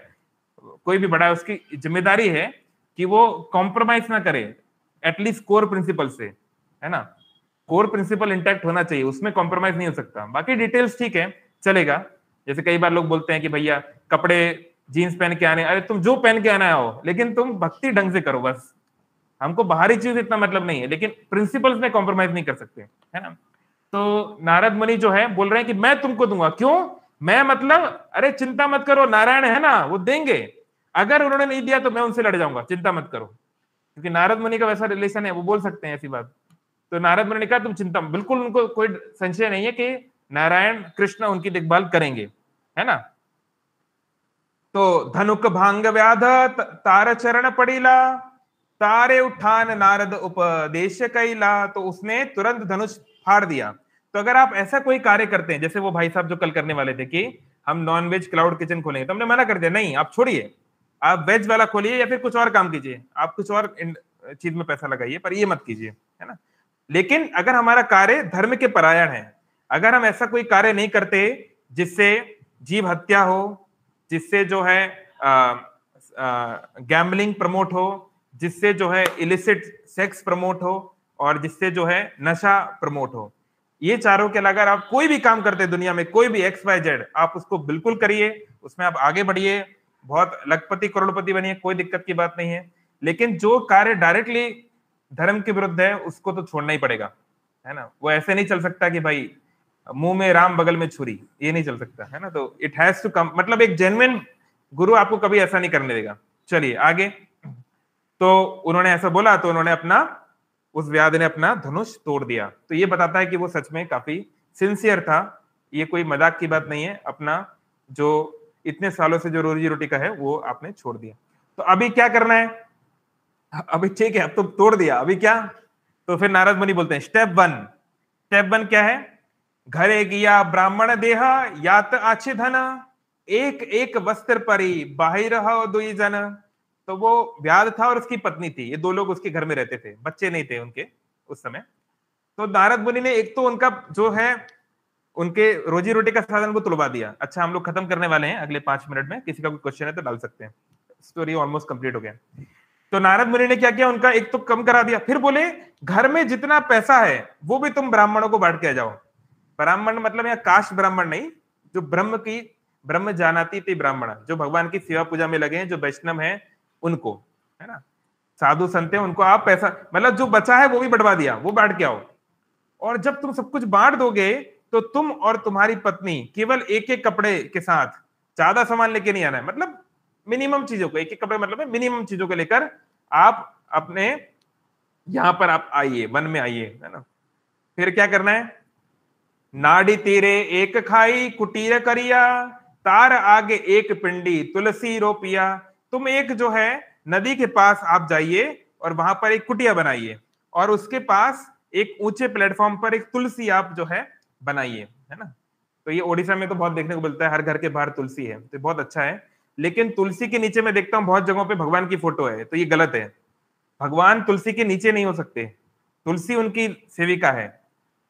कोई भी बड़ा है, उसकी जिम्मेदारी है कि वो कॉम्प्रोमाइज ना करे, एटलीस्ट कोर प्रिंसिपल से, है ना? कोर प्रिंसिपल इंटैक्ट होना चाहिए, उसमें कॉम्प्रोमाइज नहीं हो सकता। बाकी डिटेल्स ठीक है, चलेगा। जैसे कई बार लोग बोलते हैं कि भैया कपड़े जीन्स पहन के आने, अरे तुम जो पहन के आना हो, लेकिन तुम भक्ति ढंग से करो बस। हमको बाहरी चीज इतना मतलब नहीं है, लेकिन प्रिंसिपल्स में कॉम्प्रोमाइज नहीं कर सकते, है ना? तो नारद मुनि जो है बोल रहे हैं कि मैं तुमको दूंगा। क्यों मैं? मतलब अरे चिंता मत करो, नारायण है ना, वो देंगे। अगर उन्होंने नहीं दिया तो मैं उनसे लड़ जाऊंगा, चिंता मत करो। क्योंकि नारद मुनि का वैसा रिलेशन है, वो बोल सकते हैं ऐसी बात। तो नारद मुनि ने कहा तुम चिंता, बिल्कुल उनको कोई संशय नहीं है कि नारायण कृष्ण उनकी देखभाल करेंगे, है ना? तो धनुक भांग व्याध तार चरण पड़ीला, तारे उठान नारद उपदेश कैला। तो उसने तुरंत धनुष फाड़ दिया। तो अगर आप ऐसा कोई कार्य करते हैं, जैसे वो भाई साहब जो कल करने वाले थे कि हम नॉनवेज क्लाउड किचन खोलेंगे, तो हमने मना कर दिया, नहीं आप छोड़िए, आप वेज वाला खोलिए या फिर कुछ और काम कीजिए, आप कुछ और चीज में पैसा लगाइए, पर ये मत कीजिए, है ना। लेकिन अगर हमारा कार्य धर्म के परायण है, अगर हम ऐसा कोई कार्य नहीं करते जिससे जीव हत्या हो, जिससे जो है गैम्बलिंग प्रमोट हो, जिससे जो है इलिसिट सेक्स प्रमोट हो, और जिससे जो है नशा प्रमोट हो, ये चारों के अगर आप कोई भी काम करते हैं दुनिया में, कोई भी XYZ, आप उसको बिल्कुल करिए, उसमें आप आगे बढ़िए, बहुत लखपति करोड़पति बनिए, कोई दिक्कत की बात नहीं है। लेकिन जो कार्य डायरेक्टली धर्म के विरुद्ध है उसको तो छोड़ना ही पड़ेगा, है ना। वो ऐसे नहीं चल सकता कि भाई मुंह में राम बगल में छुरी, ये नहीं चल सकता, है ना। तो इट हैज टू कम, मतलब एक जेन्युइन गुरु आपको कभी ऐसा नहीं करने देगा। चलिए आगे। तो उन्होंने ऐसा बोला तो उन्होंने अपना, उस व्याध ने अपना धनुष तोड़ दिया। तो ये बताता है कि वो सच में काफी सिंसियर था, ये कोई मजाक की बात नहीं है। अपना जो इतने सालों से जो रोजी रोटी का है वो आपने छोड़ दिया। तो अभी क्या करना है? अभी ठीक है, अब तो तोड़ दिया, अभी क्या? तो फिर नारद मुनि बोलते हैं स्टेप वन। स्टेप वन क्या है? घरे गिया ब्राह्मण देहा यात आछे धना, एक एक वस्त्र परी बाहिर दुई जन। तो वो व्याध था और उसकी पत्नी थी, ये दो लोग उसके घर में रहते थे, बच्चे नहीं थे उनके उस समय। तो नारद मुनि ने एक तो उनका जो है उनके रोजी रोटी का साधन वो तुड़वा दिया। अच्छा, हम लोग खत्म करने वाले हैं अगले 5 मिनट में, किसी का कोई क्वेश्चन है तो डाल सकते हैं, स्टोरी ऑलमोस्ट कंप्लीट हो गया। तो नारद मुनि ने क्या किया, उनका एक तो कम करा दिया, फिर बोले घर में जितना पैसा है वो भी तुम ब्राह्मणों को बांट के आ जाओ। ब्राह्मण मतलब यहाँ कास्ट ब्राह्मण नहीं, जो ब्रह्म जानाती थी ब्राह्मण, जो भगवान की सेवा पूजा में लगे हैं, जो वैष्णव हैं उनको, है ना, साधु संत हैं उनको आप पैसा, मतलब जो बचा है वो भी बढ़वा दिया, वो बांट के आओ। और जब तुम सब कुछ बांट दोगे तो तुम और तुम्हारी पत्नी केवल एक एक कपड़े के साथ, ज्यादा सामान लेके नहीं आना है, मतलब मिनिमम चीजों को, एक एक कपड़े मतलब मिनिमम चीजों को लेकर आप अपने यहां पर आप आइए, वन में आइए, है ना। फिर क्या करना है? नाड़ी तीरे एक खाई कुटीर करिया, तार आगे एक पिंडी तुलसी रोपिया। तुम एक जो है नदी के पास आप जाइए और वहां पर एक कुटिया बनाइए, और उसके पास एक ऊंचे प्लेटफॉर्म पर एक तुलसी आप जो है बनाइए, है ना। तो ये ओडिशा में तो बहुत देखने को मिलता है, हर घर के बाहर तुलसी है, तो बहुत अच्छा है। लेकिन तुलसी के नीचे मैं देखता हूँ बहुत जगहों पे भगवान की फोटो है, तो ये गलत है। भगवान तुलसी के नीचे नहीं हो सकते, तुलसी उनकी सेविका है।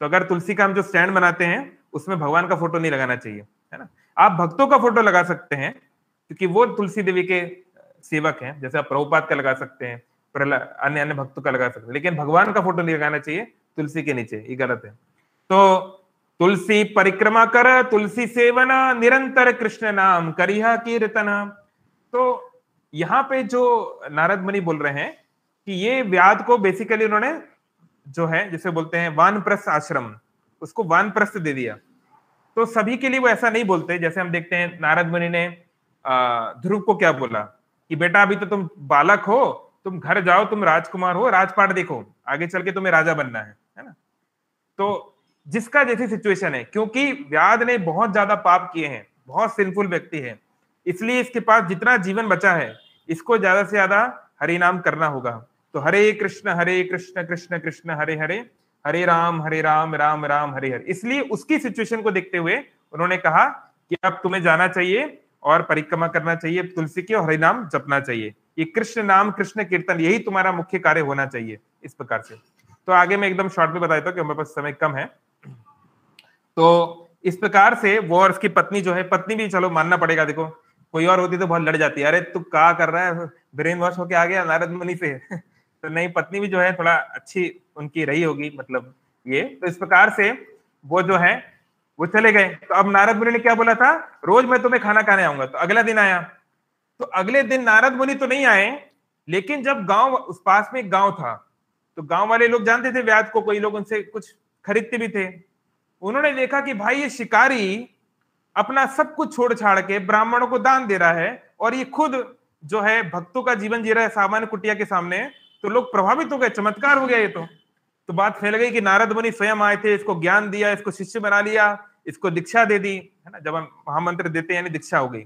तो अगर तुलसी का हम जो स्टैंड बनाते हैं उसमें भगवान का फोटो नहीं लगाना चाहिए, है ना। आप भक्तों का फोटो लगा सकते हैं क्योंकि वो तुलसी देवी के सेवक हैं, जैसे आप प्रभुपाद का लगा सकते हैं, अन्य अन्य भक्तों का लगा सकते हैं, लेकिन भगवान का फोटो नहीं लगाना चाहिए तुलसी के नीचे, ये गलत है। तो तुलसी परिक्रमा कर तुलसी सेवना, निरंतर कृष्ण नाम करिहा कीर्तना। तो यहाँ पे जो नारद मुनि बोल रहे हैं कि ये व्याध को बेसिकली उन्होंने जो है जिसे बोलते हैं वानप्रस्थ आश्रम, उसको वानप्रस्थ दे दिया। तो सभी के लिए वो ऐसा नहीं बोलते, जैसे हम देखते हैं नारद मुनि ने ध्रुव को क्या बोला कि बेटा अभी तो तुम बालक हो, तुम घर जाओ, तुम राजकुमार हो, राजपाट देखो, आगे चल के तुम्हें राजा बनना है ना। तो जिसका जैसी सिचुएशन है, क्योंकि व्याध ने बहुत ज्यादा पाप किए हैं, बहुत सिंफुल व्यक्ति है, इसलिए इसके पास जितना जीवन बचा है इसको ज्यादा से ज्यादा हरि नाम करना होगा। तो हरे कृष्ण कृष्ण कृष्ण हरे हरे, हरे राम राम राम हरे हरे। इसलिए उसकी सिचुएशन को देखते हुए उन्होंने कहा कि अब तुम्हें जाना चाहिए और परिक्रमा करना चाहिए तुलसी की, और हरि नाम जपना चाहिए, ये कृष्ण नाम कृष्ण कीर्तन यही तुम्हारा मुख्य कार्य होना चाहिए, इस प्रकार से। तो आगे मैं एकदम शॉर्ट में बता देता हूँ कि हमारे पास समय कम है। तो इस प्रकार से वो और उसकी पत्नी जो है, पत्नी भी चलो मानना पड़ेगा, देखो कोई और होती तो बहुत लड़ जाती है, अरे तू क्या कर रहा है, ब्रेन वॉश होके आ गया नारद मुनि से तो नहीं, पत्नी भी जो है थोड़ा अच्छी उनकी रही होगी, मतलब ये। तो इस प्रकार से वो जो है वो चले गए। तो अब नारद मुनि ने क्या बोला था, रोज मैं तुम्हें खाना खाने आऊंगा। तो अगला दिन आया, तो अगले दिन नारद मुनि तो नहीं आए, लेकिन जब गांव, उस पास में एक गांव था, तो गांव वाले लोग जानते थे व्याध को, कोई लोग उनसे कुछ खरीदते भी थे। उन्होंने देखा कि भाई ये शिकारी अपना सब कुछ छोड़ छाड़ के ब्राह्मणों को दान दे रहा है, और ये खुद जो है भक्तों का जीवन जी रहा है सामान्य कुटिया के सामने। तो लोग प्रभावित हो गए, चमत्कार हो गया ये तो बात फैल गई कि नारद मुनि स्वयं आए थे, इसको ज्ञान दिया, इसको शिष्य बना लिया, इसको दीक्षा दे दी, है ना। जब हम महामंत्र देते हैं यानी दीक्षा हो गई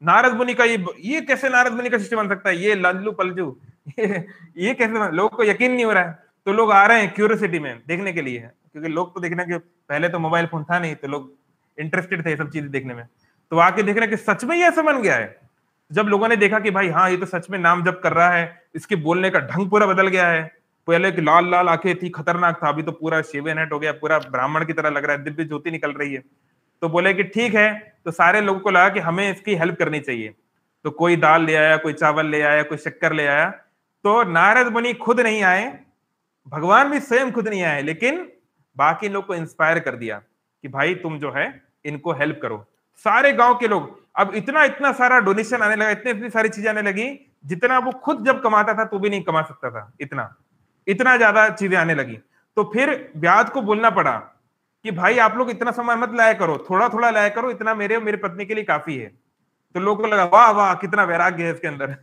नारद मुनि का, ये कैसे नारद मुनि का शिष्य बन सकता है, ये लल्लू पलजू ये कैसे, लोगों को यकीन नहीं हो रहा है। तो लोग आ रहे हैं क्यूरियोसिटी में देखने के लिए, क्योंकि लोग तो देखने के, पहले तो मोबाइल फोन था नहीं, तो लोग इंटरेस्टेड थे सब चीजें देखने में, तो आके देख रहे हैं कि सच में ये ऐसा बन गया है। जब लोगों ने देखा कि भाई हाँ ये तो सच में नाम जप कर रहा है, इसके बोलने का ढंग पूरा बदल गया है, पहले की लाल लाल आंखें थी, खतरनाक था, अभी तो पूरा शेवन हेड हो गया, पूरा ब्राह्मण की तरह लग रहा है, दिव्य ज्योति निकल रही है। तो बोले कि ठीक है, तो सारे लोगों को लगा कि हमें इसकी हेल्प करनी चाहिए। तो कोई दाल ले आया, कोई चावल ले आया, कोई शक्कर ले आया। तो नारद मुनि खुद नहीं आए, भगवान भी स्वयं खुद नहीं आए, लेकिन बाकी लोग को इंस्पायर कर दिया कि भाई तुम जो है इनको हेल्प करो। सारे गांव के लोग, अब इतना इतना सारा डोनेशन आने लगा, इतनी इतनी सारी चीजें आने लगी, जितना वो खुद जब कमाता था तो भी नहीं कमा सकता था, इतना इतना ज्यादा चीजें आने लगी। तो फिर व्याध को बोलना पड़ा कि भाई आप लोग इतना सामान मत लाया करो, थोड़ा थोड़ा लाया करो, इतना मेरे और मेरी पत्नी के लिए काफी है। तो लोगों को लगा वाह वाह कितना वैराग्य है इसके अंदर।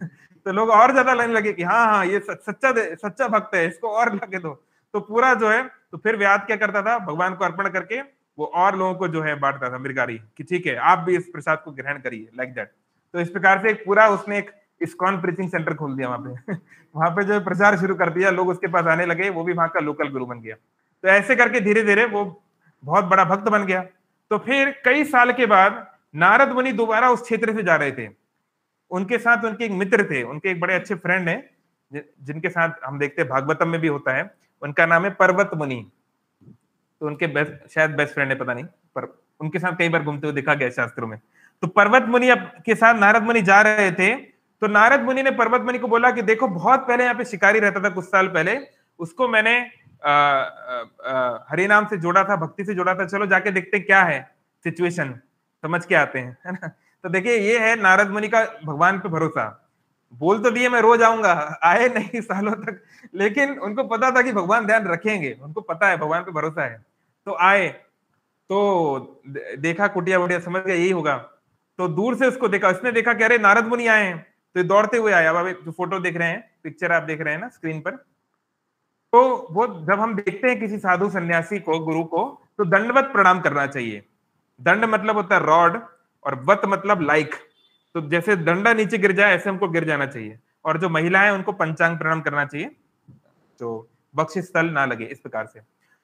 तो लोग और ज्यादा लेने लगे कि हाँ हाँ ये सच्चा भक्त है, इसको और लगे दो। तो पूरा जो है, तो फिर व्याध क्या करता था, भगवान को अर्पण करके वो और लोगों को जो है बांटता था, मृगारी, कि ठीक है आप भी इस प्रसाद को ग्रहण करिए, लाइक दैट। तो इस प्रकार से एक पूरा उसने एक इस्कॉन प्रीचिंग सेंटर खोल दिया वहां पे। वहां पे जो प्रचार शुरू कर दिया, लोग उसके पास आने लगे, वो भी वहां का लोकल गुरु बन गया। तो ऐसे करके धीरे धीरे वो बहुत बड़ा भक्त बन गया। तो फिर कई साल के बाद नारद मुनि दोबारा उस क्षेत्र से जा रहे थे। उनके साथ उनके एक मित्र थे, उनके एक बड़े अच्छे फ्रेंड हैं, जिनके साथ हम देखते हैं भागवतम में भी होता है, उनका नाम है पर्वत मुनि। तो उनके शायद बेस्ट फ्रेंड है, पता नहीं, पर उनके साथ कई बार घूमते हुए देखा गया शास्त्रों में। तो पर्वत मुनि के साथ नारद मुनि जा रहे थे। तो नारद मुनि ने पर्वत मुनि को बोला कि देखो बहुत पहले यहाँ पे शिकारी रहता था, कुछ साल पहले, उसको मैंने हरि नाम से जोड़ा था, भक्ति से जोड़ा था, चलो जाके देखते क्या है सिचुएशन, समझ के आते हैं, है ना। तो देखिए ये है नारद मुनि का भगवान पे भरोसा। बोल तो दिए मैं रोज आऊंगा, आए नहीं सालों तक, लेकिन उनको पता था कि भगवान ध्यान रखेंगे, उनको पता है भगवान पे भरोसा है। तो आए, तो देखा कुटिया वुटिया, समझ गया यही होगा। तो दूर से उसको देखा, उसने देखा कि अरे नारद मुनि आए हैं, तो दौड़ते हुए आया। अब जो फोटो देख रहे हैं, पिक्चर आप देख रहे हैं ना स्क्रीन पर, तो वो जब हम देखते हैं किसी साधु सन्यासी को, गुरु को, तो दंडवत प्रणाम करना चाहिए। दंड मतलब होता है रॉड, और वत मतलब लाइक। तो जैसे डंडा नीचे गिर जाए ऐसे हमको गिर जाना चाहिए। और जो महिलाएं उनको पंचांग प्रणाम करना चाहिए, तो बख्शिश स्थल ना लगे, इस प्रकार से।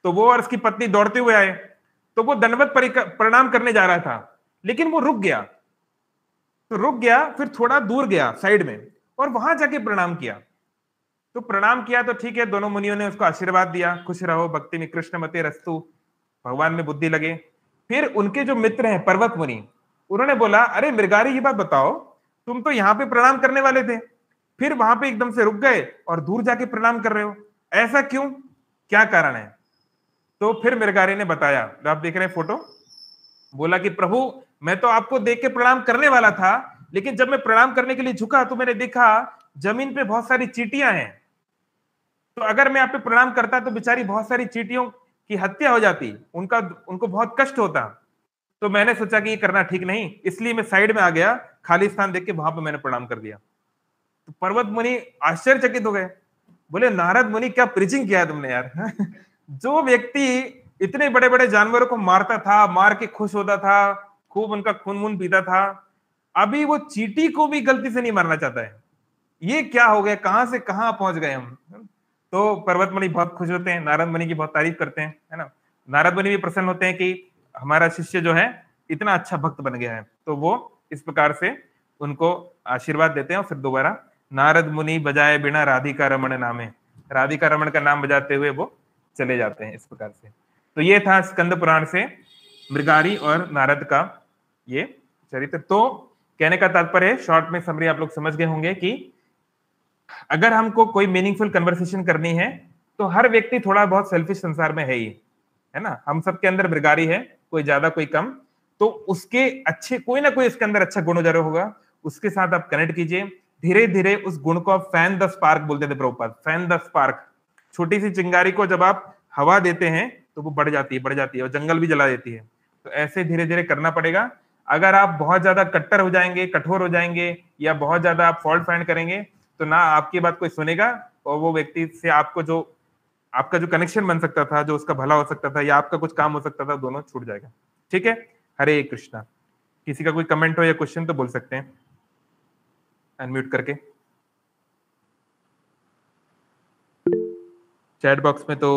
तो वो और उसकी पत्नी दौड़ते हुए आए। तो वो दंडवत प्रणाम करने जा रहा था, लेकिन वो रुक गया। तो रुक गया, फिर थोड़ा दूर गया साइड में, और वहां जाके प्रणाम किया। तो प्रणाम किया तो ठीक है, दोनों मुनियों ने उसको आशीर्वाद दिया, खुश रहो भक्ति में कृष्ण मते रस्तु, भगवान में बुद्धि लगे। फिर उनके जो मित्र हैं पर्वत मुनि, उन्होंने बोला अरे मृगारी ये बात बताओ, तुम तो यहाँ पे प्रणाम करने वाले थे, फिर वहां पे एकदम से रुक गए और दूर जाके प्रणाम कर रहे हो, ऐसा क्यों, क्या कारण है। तो फिर मृगारी ने बताया, आप देख रहे हैं फोटो, बोला कि प्रभु मैं तो आपको देख के प्रणाम करने वाला था, लेकिन जब मैं प्रणाम करने के लिए झुका तो मैंने देखा जमीन पे बहुत सारी चींटियां हैं। तो अगर मैं आप पे प्रणाम करता तो बेचारी बहुत सारी चींटियों की हत्या हो जाती, उनको बहुत कष्ट होता। तो मैंने सोचा कि ये करना ठीक नहीं, इसलिए मैं साइड में आ गया, खाली स्थान देख के वहां पर मैंने प्रणाम कर दिया। तो पर्वत मुनि आश्चर्यचकित हो गए, बोले नारद मुनि क्या प्रीचिंग किया है तुमने यार। जो व्यक्ति इतने बड़े बड़े जानवरों को मारता था, मार के खुश होता था, खूब उनका खून वून पीता था, अभी वो चींटी को भी गलती से नहीं मारना चाहता है। ये क्या हो गया, कहां से कहां पहुंच गए हम। तो पर्वत मुनि बहुत खुश होते हैं, नारद मुनि की बहुत तारीफ करते हैं, है ना। नारद मुनि भी प्रसन्न होते हैं कि हमारा शिष्य जो है इतना अच्छा भक्त बन गया है। तो वो इस प्रकार से उनको आशीर्वाद देते हैं। और फिर दोबारा नारद मुनि बजाए बिना राधिका रमण नामे, राधिका रमण का नाम बजाते हुए वो चले जाते हैं, इस प्रकार से। तो ये था स्कंद पुराण से मृगारी और नारद का ये चरित्र। तो कहने का तात्पर्य है, शॉर्ट में समरी आप लोग समझ गए होंगे कि अगर हमको कोई मीनिंगफुल कन्वर्सेशन करनी है तो हर व्यक्ति थोड़ा बहुत सेल्फिश संसार में है ही, है ना। हम सबके अंदर मृगारी है, कोई ज्यादा कोई कम, तो उसके अच्छे कोई ना कोई इसके अंदर अच्छा गुण उजागर होगा, उसके साथ आप कनेक्ट कीजिए। धीरे धीरे उस गुण को आप फैन द स्पार्क बोलते थे प्रभुपाद, फैन द स्पार्क। छोटी सी चिंगारी को जब आप हवा देते हैं तो वो बढ़ जाती है और जंगल भी जला देती है। तो ऐसे धीरे धीरे करना पड़ेगा। अगर आप बहुत ज्यादा कट्टर हो जाएंगे, कठोर हो जाएंगे, या बहुत ज्यादा आप फॉल्ट फाइंड करेंगे, तो ना आपकी बात कोई सुनेगा, और वो व्यक्ति से आपका जो कनेक्शन बन सकता था, जो उसका भला हो सकता था, या आपका कुछ काम हो सकता था, दोनों छूट जाएगा। ठीक है, हरे कृष्णा। किसी का कोई कमेंट हो या क्वेश्चन तो बोल सकते हैं अनम्यूट करके। चैट बॉक्स में तो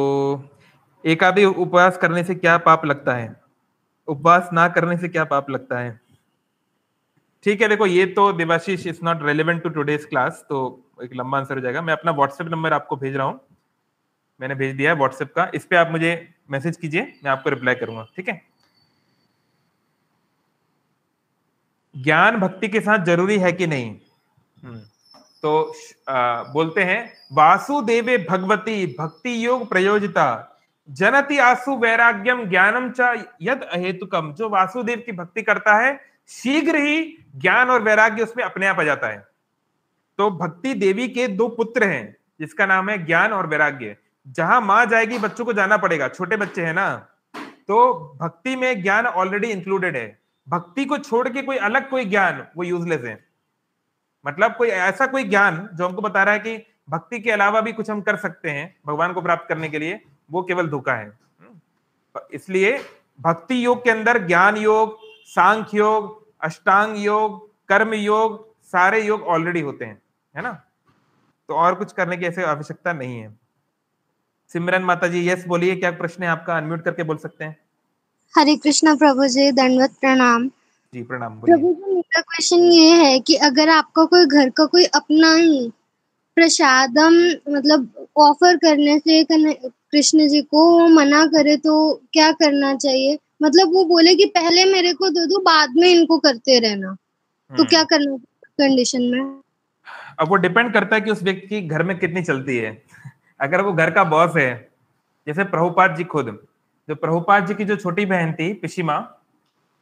एक आधे उपवास करने से क्या पाप लगता है, उपवास ना करने से क्या पाप लगता है। ठीक है, देखो ये तो Devashish is not relevant to today's class, तो एक लंबा आंसर हो जाएगा। मैं अपना व्हाट्सएप नंबर आपको भेज रहा हूँ, मैंने भेज दिया है व्हाट्सएप का, इस पे आप मुझे मैसेज कीजिए, मैं आपको रिप्लाई करूंगा, ठीक है। ज्ञान भक्ति के साथ जरूरी है कि नहीं? तो बोलते हैं वासुदेवे भगवती भक्ति योग प्रयोजिता जनति आसु वैराग्यम ज्ञानम च यद अहेतुकम। जो वासुदेव की भक्ति करता है शीघ्र ही ज्ञान और वैराग्य उसमें अपने आप आ जाता है। तो भक्ति देवी के दो पुत्र हैं जिसका नाम है ज्ञान और वैराग्य। जहां मां जाएगी बच्चों को जाना पड़ेगा, छोटे बच्चे हैं ना, तो भक्ति में ज्ञान ऑलरेडी इंक्लूडेड है। भक्ति को छोड़ के कोई अलग कोई ज्ञान वो यूजलेस है। मतलब कोई ऐसा कोई ज्ञान जो हमको बता रहा है कि भक्ति के अलावा भी कुछ हम कर सकते हैं भगवान को प्राप्त करने के लिए, वो केवल धोखा है। इसलिए भक्ति योग के अंदर ज्ञान योग, सांख्य योग, अष्टांग योग, कर्म योग, सारे योग ऑलरेडी होते हैं, है ना। तो और कुछ करने की ऐसे आवश्यकता नहीं है। सिमरन माता जी यस बोलिए, क्या प्रश्न है आपका? अनम्यूट करके बोल सकते हैं। हरे कृष्णा प्रभु जी, दंडवत प्रणाम। जी प्रणाम, बोलिए। प्रभु जी मेरा क्वेश्चन ये है कि अगर आपका कोई घर का कोई अपना ही प्रसादम मतलब ऑफर करने से कृष्ण जी को वो मना करे तो क्या करना चाहिए? मतलब वो बोले कि पहले मेरे को दे दो, बाद में इनको करते रहना, तो क्या करना कंडीशन में? अब वो डिपेंड करता है कि उस व्यक्ति की घर में कितनी चलती है। अगर वो घर का बॉस है, जैसे प्रभुपाद जी खुद, जो प्रभुपाद जी की जो छोटी बहन थी पिशिमा,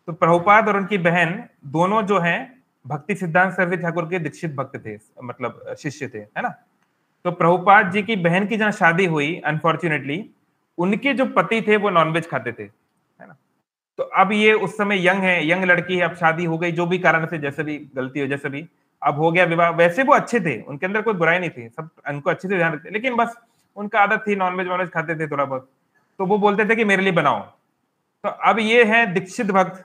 तो प्रभुपाद और उनकी बहन दोनों जो हैं भक्ति सिद्धांत सरस्वती ठाकुर के दीक्षित भक्त थे, मतलब शिष्य थे, है ना। तो प्रभुपाद जी की बहन की जहां शादी हुई, अनफॉर्चुनेटली उनके जो पति थे वो नॉनवेज खाते थे, है ना। तो अब ये उस समय यंग है, यंग लड़की है, अब शादी हो गई, जो भी कारण से, जैसे भी गलती हो, जैसे भी अब हो गया विवाह। वैसे वो अच्छे थे, उनके अंदर कोई बुराई नहीं थी, सब उनको अच्छे से ध्यान रखते, लेकिन बस उनका आदत थी नॉनवेज वॉनवेज खाते थे थोड़ा बहुत, तो वो बोलते थे कि मेरे लिए बनाओ। तो अब ये है दीक्षित भक्त,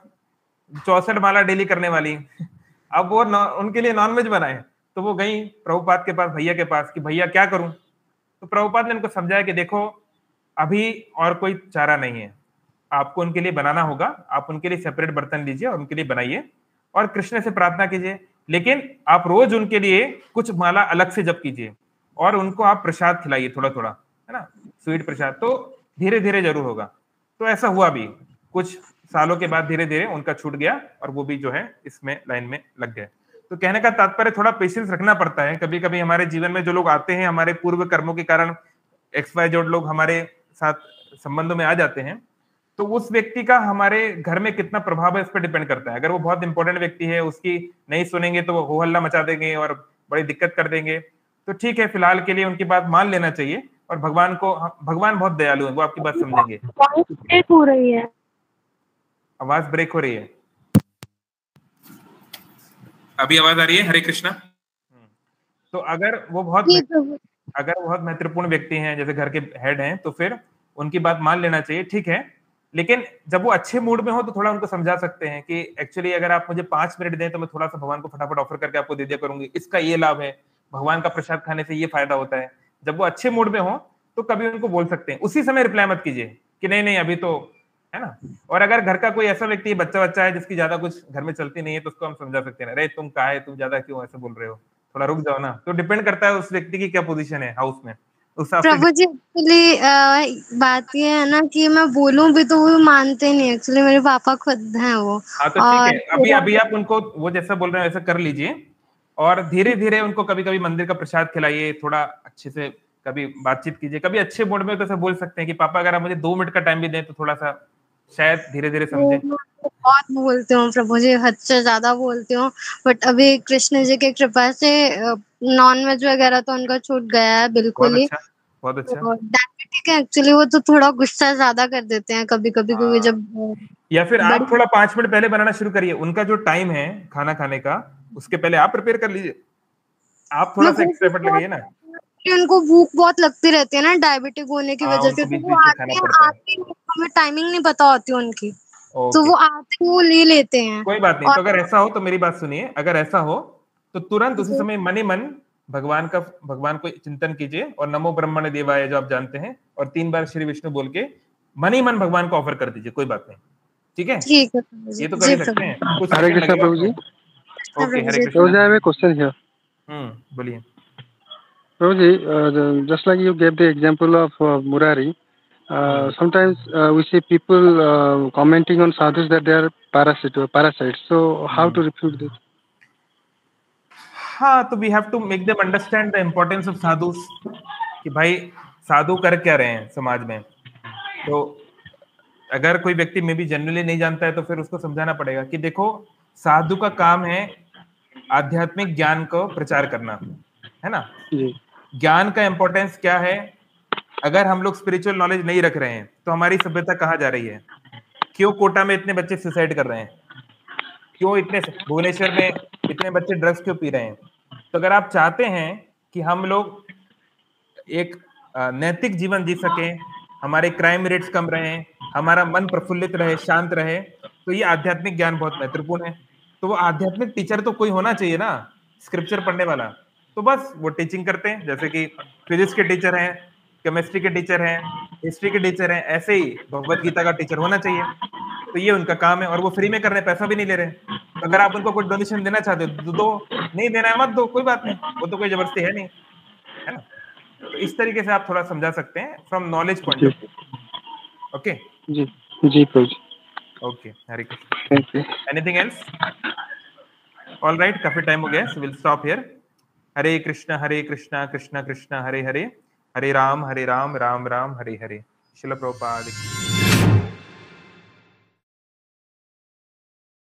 64 माला डेली करने वाली, अब वो उनके लिए नॉनवेज बनाए। तो वो गई प्रभुपाद के पास, भैया के पास, कि भैया क्या करूं? तो प्रभुपाद ने उनको समझाया कि देखो अभी और कोई चारा नहीं है, आपको उनके लिए बनाना होगा, आप उनके लिए सेपरेट बर्तन लीजिए और उनके लिए बनाइए और कृष्ण से प्रार्थना कीजिए, लेकिन आप रोज उनके लिए कुछ माला अलग से जप कीजिए और उनको आप प्रसाद खिलाइए थोड़ा थोड़ा, है ना, स्वीट प्रसाद। तो धीरे धीरे जरूर होगा। तो ऐसा हुआ भी, कुछ सालों के बाद धीरे धीरे उनका छूट गया और वो भी जो है इसमें लाइन में लग गए। तो कहने का तात्पर्य थोड़ा पेशेंस रखना पड़ता है। कभी कभी हमारे जीवन में जो लोग आते हैं, हमारे पूर्व कर्मों के कारण XYZ लोग हमारे साथ संबंधों में आ जाते हैं, तो उस व्यक्ति का हमारे घर में कितना प्रभाव है इस पर डिपेंड करता है। अगर वो बहुत इंपॉर्टेंट व्यक्ति है, उसकी नहीं सुनेंगे तो वो हो हल्ला मचा देंगे और बड़ी दिक्कत कर देंगे, तो ठीक है, फिलहाल के लिए उनकी बात मान लेना चाहिए। और भगवान बहुत दयालु है, वो आपकी बात समझेंगे। ब्रेक हो रही है, आवाज ब्रेक हो रही है, अभी आवाज आ रही है? हरे कृष्णा। तो अगर वो बहुत महत्वपूर्ण व्यक्ति हैं, जैसे घर के हेड हैं, तो फिर उनकी बात मान लेना चाहिए, ठीक है। लेकिन जब वो अच्छे मूड में हो तो थोड़ा उनको समझा सकते हैं कि एक्चुअली अगर आप मुझे 5 मिनट दें तो मैं थोड़ा सा भगवान को फटाफट ऑफर करके आपको दे दिया करूंगी, इसका ये लाभ है, भगवान का प्रसाद खाने से ये फायदा होता है। जब वो अच्छे मूड में हो तो कभी उनको बोल सकते हैं, उसी समय रिप्लाई मत कीजिए कि नहीं नहीं अभी तो, है ना। और अगर घर का कोई ऐसा व्यक्ति, बच्चा है जिसकी ज्यादा कुछ घर में चलती नहीं है, तो उसको हम समझा सकते हैं, अरे तुम कहा है, तुम ज्यादा क्यों ऐसे बोल रहे हो, थोड़ा रुक जाओ ना। तो डिपेंड करता है उस व्यक्ति की क्या पोजीशन है हाउस में, उस हिसाब से। प्रभु जी एक्चुअली बात ये है ना कि मैं बोलूं भी तो वो मानते नहीं, एक्चुअली मेरे पापा खुद हैं वो। हाँ तो ठीक है, अभी आप उनको वो जैसा बोल रहे हैं वैसा कर लीजिए और धीरे धीरे उनको कभी कभी मंदिर का प्रसाद खिलाइए, थोड़ा अच्छे से कभी बातचीत कीजिए। कभी अच्छे मूड में तो ऐसा बोल सकते हैं कि पापा अगर आप मुझे 2 मिनट का टाइम भी दें तो थोड़ा सा शायद धीरे धीरे समझे। बहुत बोलती हूँ प्रभु जी, हद से ज्यादा बोलती हूँ, बट अभी कृष्ण जी की कृपा से नॉनवेज वगैरह तो उनका छूट गया है बिल्कुल ही। बहुत अच्छा। ठीक है, एक्चुअली वो तो थोड़ा गुस्सा ज्यादा कर देते हैं कभी कभी, क्योंकि जब या फिर आप थोड़ा 5 मिनट पहले बनाना शुरू करिए, उनका जो टाइम है खाना खाने का उसके पहले आप प्रिपेयर कर लीजिए, आप थोड़ा सा एक्स्ट्रा एफर्ट लगाइए ना। उनको भूख बहुत लगती रहती है ना डायबिटिक होने की वजह से, तो वो आते हमें टाइमिंग नहीं पता होती उनकी, तो वो आते वो ले लेते हैं। कोई बात नहीं, तो अगर ऐसा हो तो मेरी बात सुनिए, अगर ऐसा हो तो तुरंत उसी समय मन ही मन भगवान को चिंतन कीजिए और नमो ब्रह्मणे देवाय जो आप जानते हैं, और 3 बार श्री विष्णु बोल के मन ही मन भगवान को ऑफर कर दीजिए, कोई बात नहीं, ठीक है? ठीक है, ये तो कर ही सकते हैं। Hare Krishna Prabhu ji. Okay, Hare Prabhuji, I Krishna. have a question here. बोलिए। Prabhuji, just like you gave the example of Murari, sometimes we see people commenting on sadhus that they are parasites. So how to refute this? हाँ, तो we have to make them understand the importance of sadhus, कि भाई साधु कर क्या रहे हैं समाज में। तो अगर कोई व्यक्ति में भी जनरली नहीं जानता है तो फिर उसको समझाना पड़ेगा कि देखो, साधु का काम है आध्यात्मिक ज्ञान को प्रचार करना, है ना। ज्ञान का इंपॉर्टेंस क्या है? अगर हम लोग स्पिरिचुअल नॉलेज नहीं रख रहे हैं तो हमारी सभ्यता कहाँ जा रही है? क्यों कोटा में इतने बच्चे सुसाइड कर रहे हैं? क्यों इतने भुवनेश्वर में इतने बच्चे ड्रग्स क्यों पी रहे हैं? तो अगर आप चाहते हैं कि हम लोग एक नैतिक जीवन जी सकें, हमारे क्राइम रेट्स कम रहे, हमारा मन प्रफुल्लित रहे, शांत रहे, तो ये आध्यात्मिक ज्ञान बहुत महत्वपूर्ण है। तो वो आध्यात्मिक टीचर तो कोई होना चाहिए ना, स्क्रिप्चर पढ़ने वाला। तो बस वो टीचिंग करते हैं, जैसे कि फिजिक्स के टीचर हैं, केमिस्ट्री के टीचर हैं, हिस्ट्री के टीचर हैं, ऐसे ही भगवत गीता का टीचर होना चाहिए। तो ये उनका काम है और वो फ्री में कर रहे हैं, पैसा भी नहीं ले रहे। तो अगर आप उनको कोई डोनेशन देना चाहते हो तो दो, नहीं देना है मत दो, कोई बात नहीं, वो तो कोई जबरदस्ती है नहीं, है ना। तो इस तरीके से आप थोड़ा समझा सकते हैं from knowledge point of view. Okay जी जी प्रभु। Okay, Hare Krishna. Anything else? All right, काफी टाइम हो गया, so will stop here. Hare Krishna Krishna Krishna Hare Hare, Hare Ram Ram Ram Hare Hare. Srila Prabhupada की